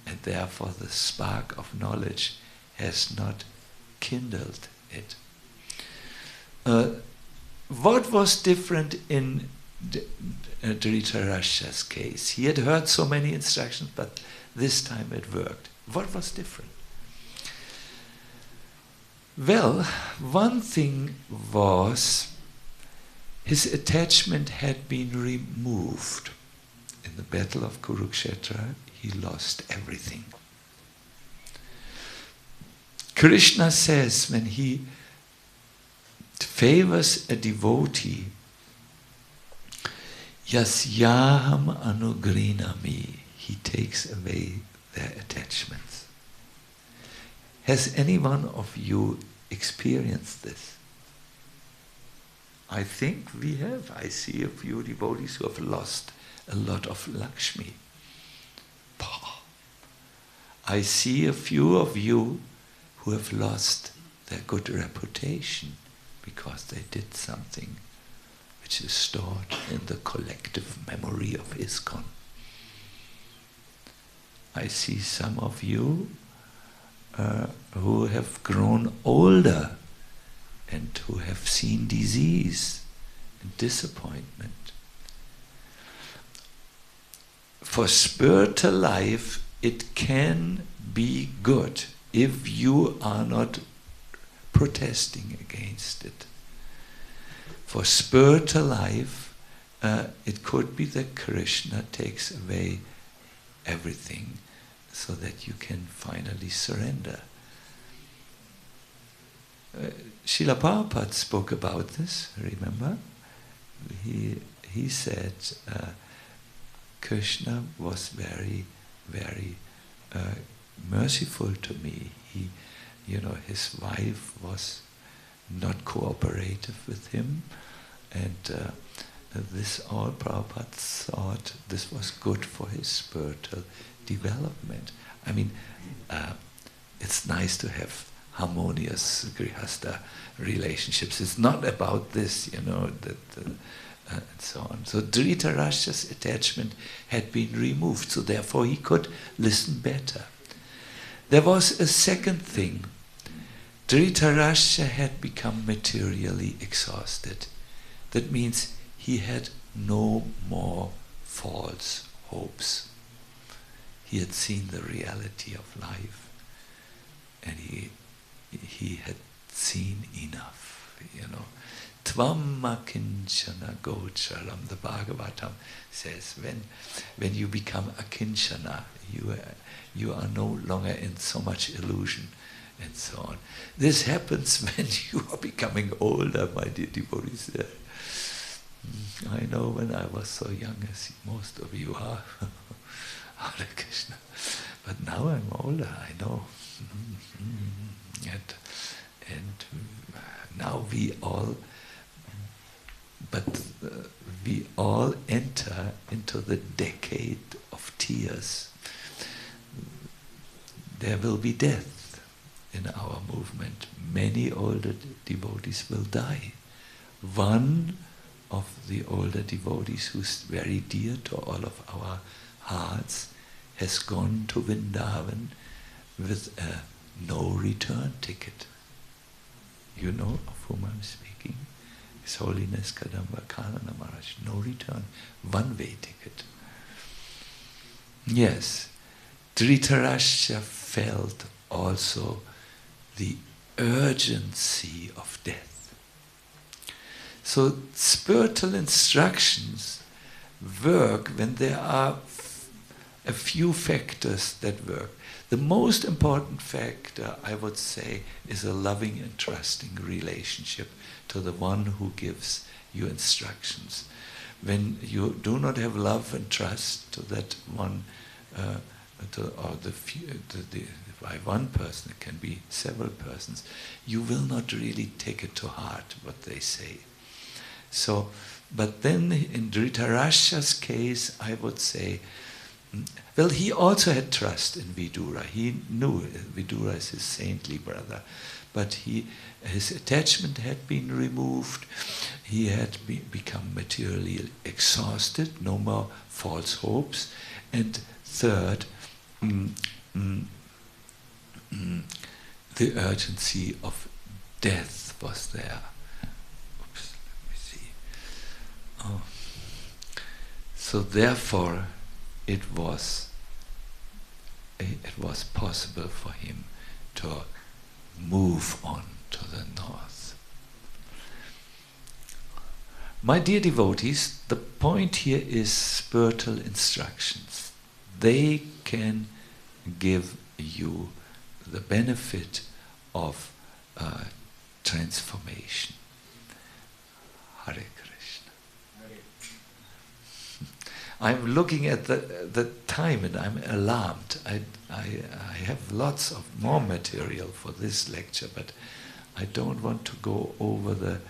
and therefore the spark of knowledge has not kindled it. What was different in Dhritarashtra's case? He had heard so many instructions, but this time it worked. What was different? Well, one thing was his attachment had been removed. In the battle of Kurukshetra, he lost everything. Krishna says when he favors a devotee, Yasyaham anugrinami, he takes away their attachments. Has any one of you experienced this? I think we have. I see a few devotees who have lost a lot of Lakshmi. I see a few of you who have lost their good reputation because they did something which is stored in the collective memory of ISKCON. I see some of you who have grown older and who have seen disease and disappointment. For spiritual life, it can be good if you are not protesting against it. For spiritual life, it could be that Krishna takes away everything so that you can finally surrender. Srila Prabhupada spoke about this, remember? He said Krishna was very, very merciful to me. His wife was not cooperative with him, and this all Prabhupada thought this was good for his spiritual development. I mean, it's nice to have harmonious grihastha relationships. It's not about this, and so on. So Dhritarashtra's attachment had been removed, so therefore he could listen better. There was a second thing. Dhritarashtra had become materially exhausted. That means he had no more false hopes. He had seen the reality of life, and he had seen enough, Tvamma kinchana gocharam, the Bhagavatam says, when you become a kinchana, you are no longer in so much illusion, and so on. This happens when you are becoming older, my dear devotees. I know when I was so young, as most of you are, Hare Krishna, but now I'm older, I know. And now we all enter into the decade of tears. There will be death in our movement. Many older devotees will die. One of the older devotees who's very dear to all of our hearts has gone to Vrindavan with a no return ticket. You know of whom I'm speaking? His Holiness Kadamba Kanana Maharaj. No return, one-way ticket. Yes, Dhritarashtra felt also the urgency of death. So spiritual instructions work when there are a few factors that work. The most important factor, I would say, is a loving and trusting relationship to the one who gives you instructions. When you do not have love and trust to that one, by one person, it can be several persons, you will not really take it to heart what they say. So, but then in Dhritarashtra's case, I would say, well, he also had trust in Vidura. He knew Vidura is his saintly brother, but his attachment had been removed. He had become materially exhausted, no more false hopes. And third, the urgency of death was there. Oops, let me see. Oh. So therefore, it was possible for him to move on to the north. My dear devotees, the point here is spiritual instructions. They can give you the benefit of transformation. Hare Krishna. I'm looking at the time and I'm alarmed. I have lots of more material for this lecture, but I don't want to go over the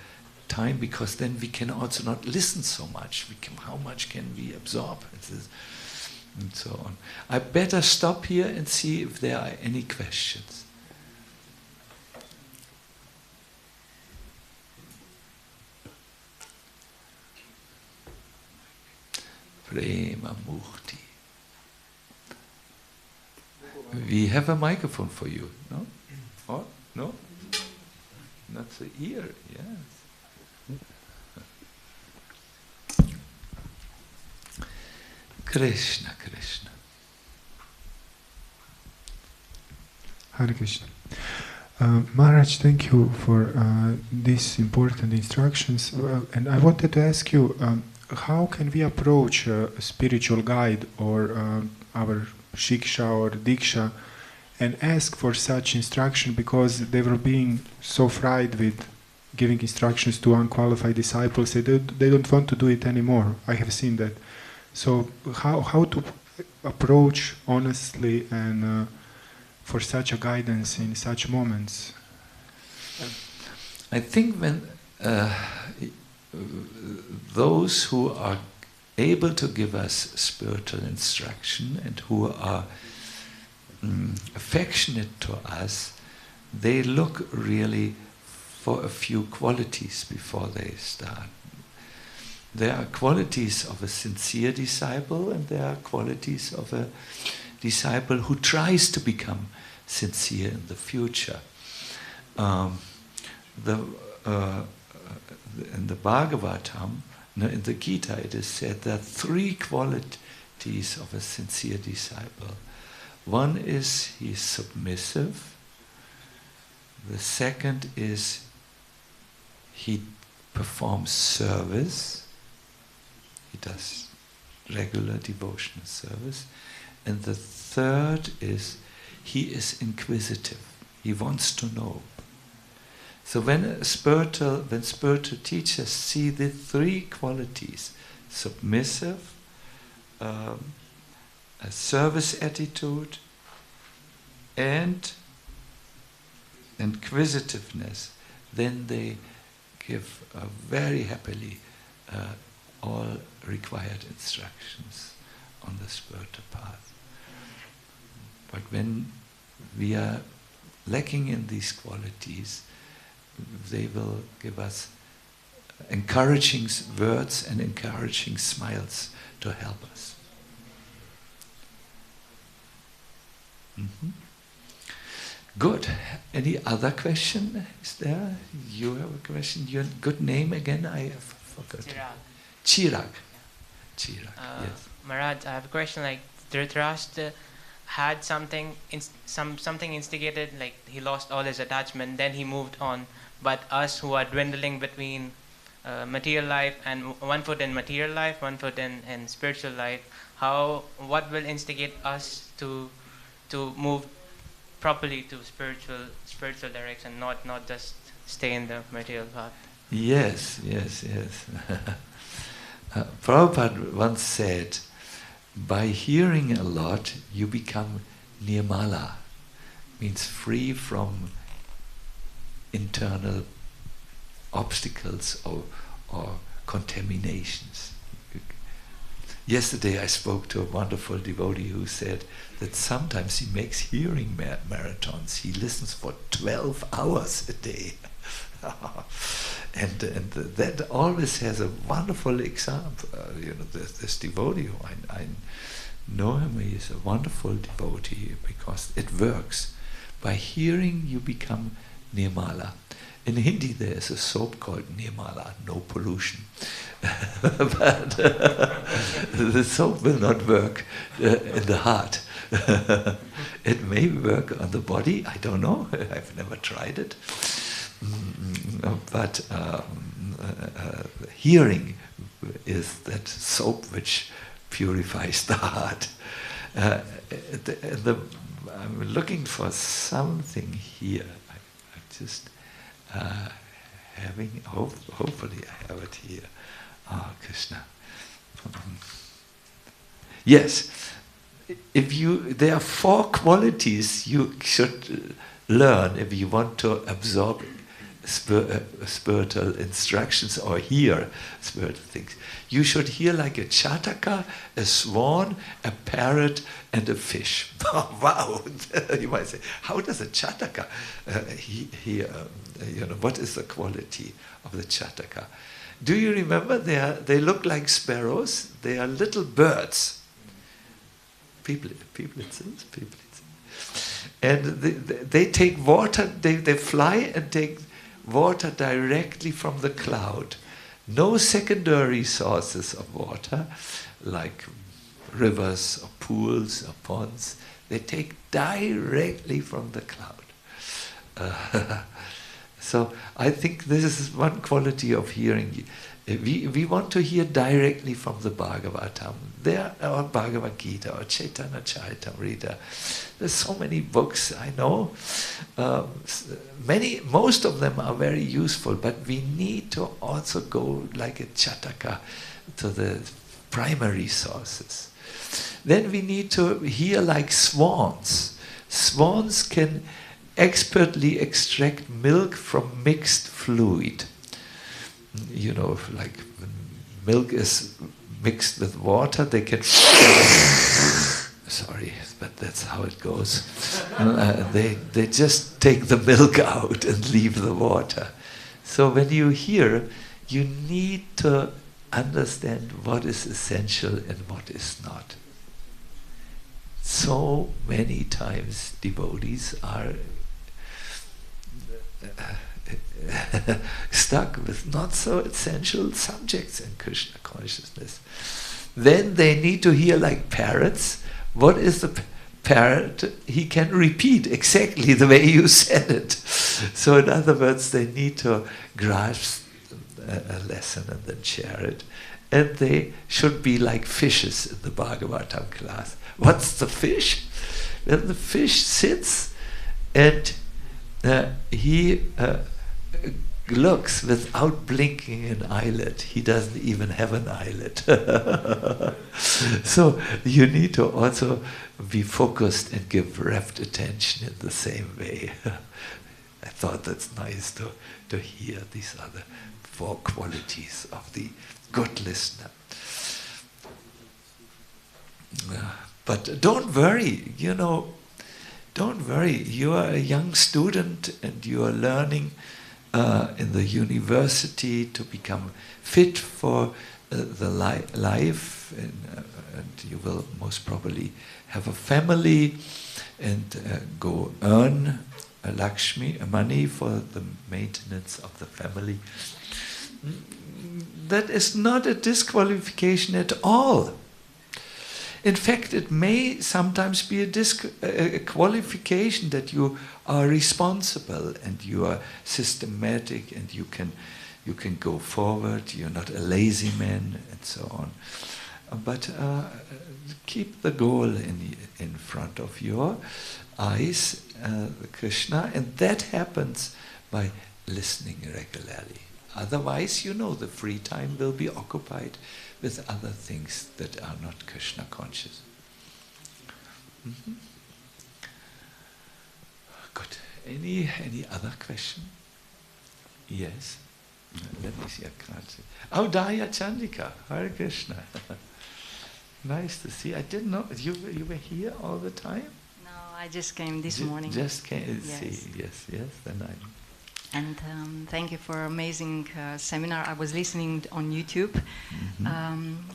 time because then we can also not listen so much. How much can we absorb? And so on. I better stop here and see if there are any questions. Prema Murti. We have a microphone for you, no? Or no? Not the ear, yes. Krishna, Krishna. Hare Krishna. Maharaj, thank you for these important instructions. And I wanted to ask you, how can we approach a spiritual guide or our shiksha or diksha and ask for such instruction, because they were being so frightened with giving instructions to unqualified disciples. They don't want to do it anymore. I have seen that. So how to approach honestly and for such a guidance in such moments? I think when those who are able to give us spiritual instruction and who are affectionate to us, they look really for a few qualities before they start. There are qualities of a sincere disciple, and there are qualities of a disciple who tries to become sincere in the future. In the Bhagavatam, in the Gita, it is said there are 3 qualities of a sincere disciple. One is he is submissive. The second is he performs service. He does regular devotional service. And the third is he is inquisitive. He wants to know. So when spiritual teachers see the 3 qualities, submissive, a service attitude, and inquisitiveness, then they give very happily all required instructions on the spiritual path. But when we are lacking in these qualities, they will give us encouraging words and encouraging smiles to help us. Good. Any other question? Is there? You have a question? Your good name again? I have forgotten. Chirag. Chirag. Yes. Maharaj, I have a question. Like Dhritarashtra had something instigated, like he lost all his attachment, then he moved on. But us who are dwindling between material life and one foot in material life, one foot in spiritual life, what will instigate us to move properly to spiritual direction, not just stay in the material path? Yes. Prabhupada once said, by hearing a lot, you become nirmala, means free from internal obstacles or contaminations. Yesterday I spoke to a wonderful devotee who said that sometimes he makes hearing marathons. He listens for 12 hours a day. and that always has a wonderful example. This devotee, I know him, he is a wonderful devotee because it works. By hearing you become nirmala. In Hindi there is a soap called Nirmala, no pollution. But the soap will not work in the heart. It may work on the body, I don't know, I've never tried it. But hearing is that soap which purifies the heart. I'm looking for something here. I just hopefully I have it here. Krishna. Yes, there are 4 qualities you should learn if you want to absorb spiritual instructions or hear spiritual things. You should hear like a chataka, a swan, a parrot, and a fish. Wow! You might say, how does a chataka hear? What is the quality of the chataka? Do you remember they look like sparrows? They are little birds. People. And they take water, they fly and take water directly from the cloud. No secondary sources of water, like rivers or pools or ponds. They take directly from the cloud. So I think this is one quality of hearing. We want to hear directly from the Bhagavatam. Or Bhagavad Gita, or Chaitanya Charitamrita. There's so many books, I know. Most of them are very useful, but we need to also go like a chataka to the primary sources. Then we need to hear like swans. Swans can expertly extract milk from mixed fluid. Like when milk is mixed with water, they can sorry, but that's how it goes. They just take the milk out and leave the water. So when you hear, you need to understand what is essential and what is not. So many times devotees are stuck with not so essential subjects in Krishna consciousness. Then they need to hear like parrots. What is the parrot? He can repeat exactly the way you said it. So in other words, they need to grasp a lesson and then share it. And they should be like fishes in the Bhagavatam class. What's the fish? Well, the fish sits and he looks without blinking an eyelid. He doesn't even have an eyelid. So you need to also be focused and give rapt attention in the same way. I thought that's nice to hear these other 4 qualities of the good listener. But don't worry, don't worry. You are a young student and you are learning in the university to become fit for the life, and you will most probably have a family and go earn Lakshmi, money for the maintenance of the family. That is not a disqualification at all. In fact, it may sometimes be a qualification that you are responsible and you are systematic and you can go forward. You're not a lazy man and so on. But keep the goal in front of your eyes, Krishna, and that happens by listening regularly. Otherwise, the free time will be occupied with other things that are not Krishna conscious. Mm-hmm. Good. Any other question? Yes. Let me see. Oh, Daya Chandika. Hare Krishna. Nice to see. I didn't know you were here all the time. No, I just came this morning. Just came. Yes. See. Yes. Then I. And thank you for amazing seminar. I was listening on YouTube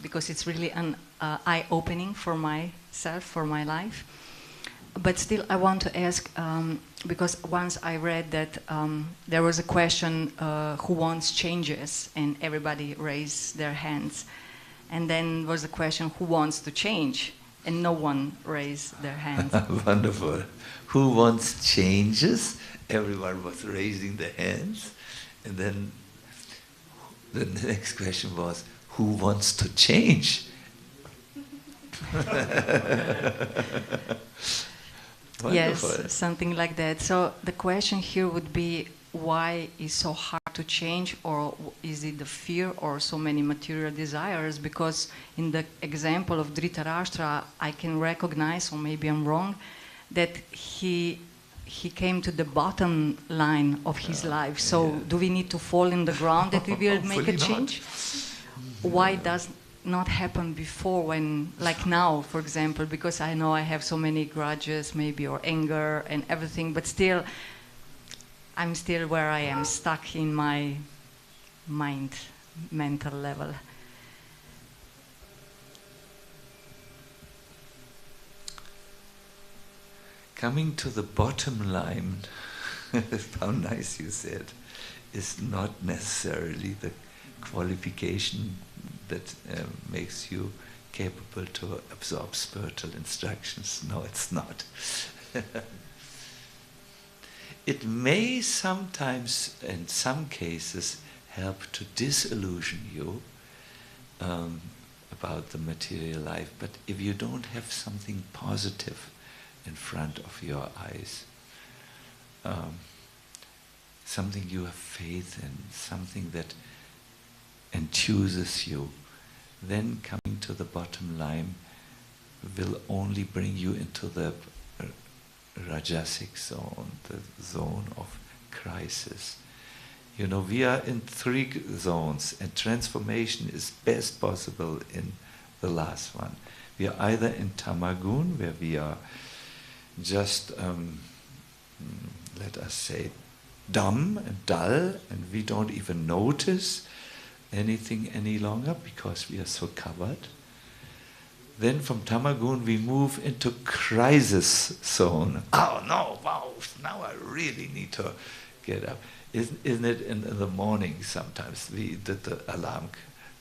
because it's really an eye-opening for myself, for my life. But still, I want to ask, because once I read that there was a question, who wants changes? And everybody raised their hands. And then was a question, who wants to change? And no one raised their hands. Wonderful. Who wants changes? Everyone was raising their hands. And then the next question was, who wants to change? Yes, something like that. So the question here would be, why is so hard to change, or is it the fear or so many material desires? Because in the example of Dhritarashtra, I can recognize, or maybe I'm wrong, that he came to the bottom line of his life. So do we need to fall in the ground that we will make a change? Why does not happen before, when, like now, for example, because I know I have so many grudges, maybe, or anger and everything, but still, I'm still where I am, stuck in my mental level. Coming to the bottom line, how nice you said, is not necessarily the qualification that makes you capable to absorb spiritual instructions. No, it's not. It may sometimes, in some cases, help to disillusion you about the material life, but if you don't have something positive in front of your eyes, something you have faith in, something that enthuses you, then coming to the bottom line will only bring you into the Rajasic zone, the zone of crisis. We are in 3 zones, and transformation is best possible in the last one. We are either in Tamagun, where we are just, let us say, dumb and dull, and we don't even notice anything any longer because we are so covered. Then from Tamagun we move into crisis zone. Oh no, wow, now I really need to get up. Isn't it in the morning sometimes the alarm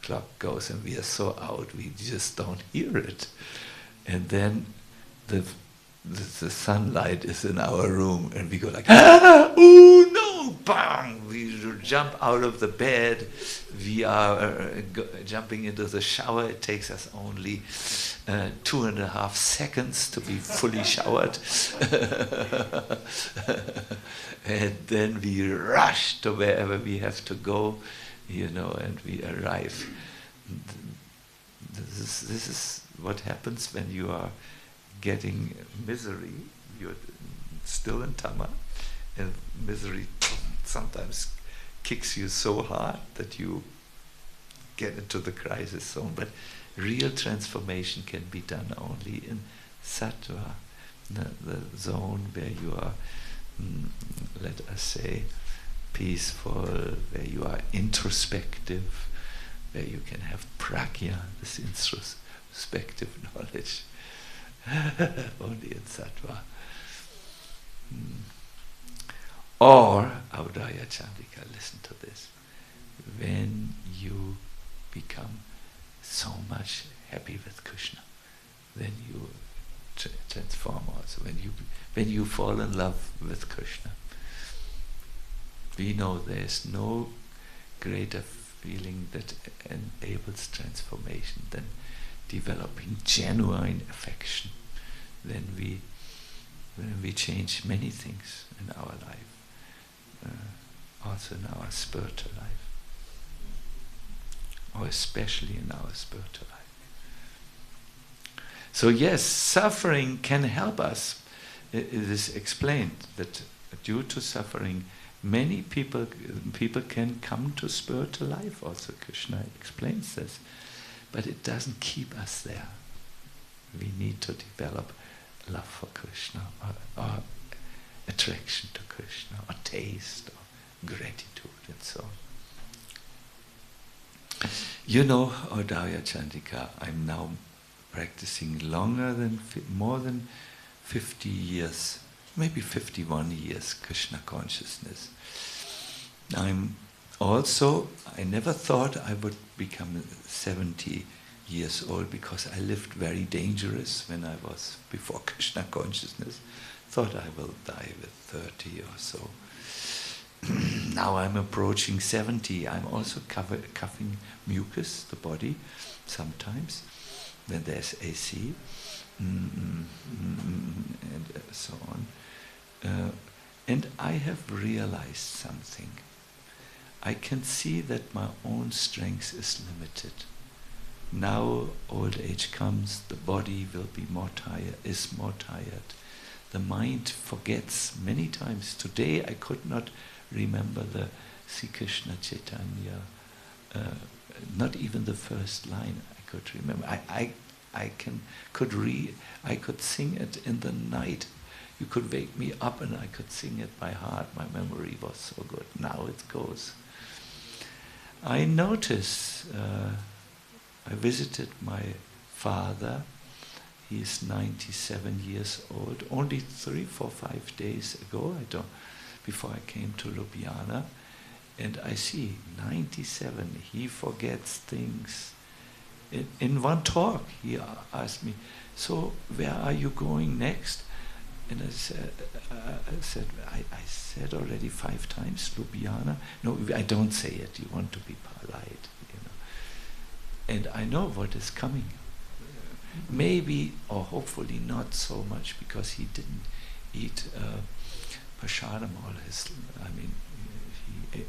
clock goes and we are so out, we just don't hear it. And then the sunlight is in our room and we go like, ah, oh no, bang! We jump out of the bed, we are jumping into the shower. It takes us only 2.5 seconds to be fully showered. And then we rush to wherever we have to go, and we arrive. This is what happens when you are getting misery. You're still in Tama, and misery sometimes kicks you so hard that you get into the crisis zone. But real transformation can be done only in Sattva, the zone where you are, let us say, peaceful, where you are introspective, where you can have pragya, this introspective knowledge, only in Sattva. Or, Audaya Chandika, listen to this, when you become so much happy with Krishna, then you transform also. When you fall in love with Krishna, we know there is no greater feeling that enables transformation than developing genuine affection. Then we change many things in our life, also in our spiritual life, or especially in our spiritual life. So yes, suffering can help us. It is explained that due to suffering, many people can come to spiritual life also. Krishna explains this. But it doesn't keep us there. We need to develop love for Krishna, or attraction to Krishna, or taste, or gratitude, and so on. Audaya Chandika, I'm now practicing more than 50 years, maybe 51 years, Krishna consciousness. I never thought I would become 70 years old because I lived very dangerous when I was before Krishna consciousness. Thought I will die with 30 or so. Now I'm approaching 70. I'm also coughing mucus, the body, sometimes, when there's AC, and so on. And I have realized something. I can see that my own strength is limited. Now old age comes, the body will be more tired. The mind forgets many times. Today I could not remember the Sri Krishna Chaitanya, not even the first line I could remember. I could sing it in the night. You could wake me up and I could sing it by heart. My memory was so good. Now it goes. I notice, I visited my father. He is 97 years old. Only 3, 4, 5 days ago, before I came to Ljubljana, and I see 97. He forgets things. In one talk, he asked me, "So where are you going next?" And I said already 5 times, Ljubljana. No, I don't say it. You want to be polite, And I know what is coming. Maybe, or hopefully not so much, because he didn't eat prasadam all his. He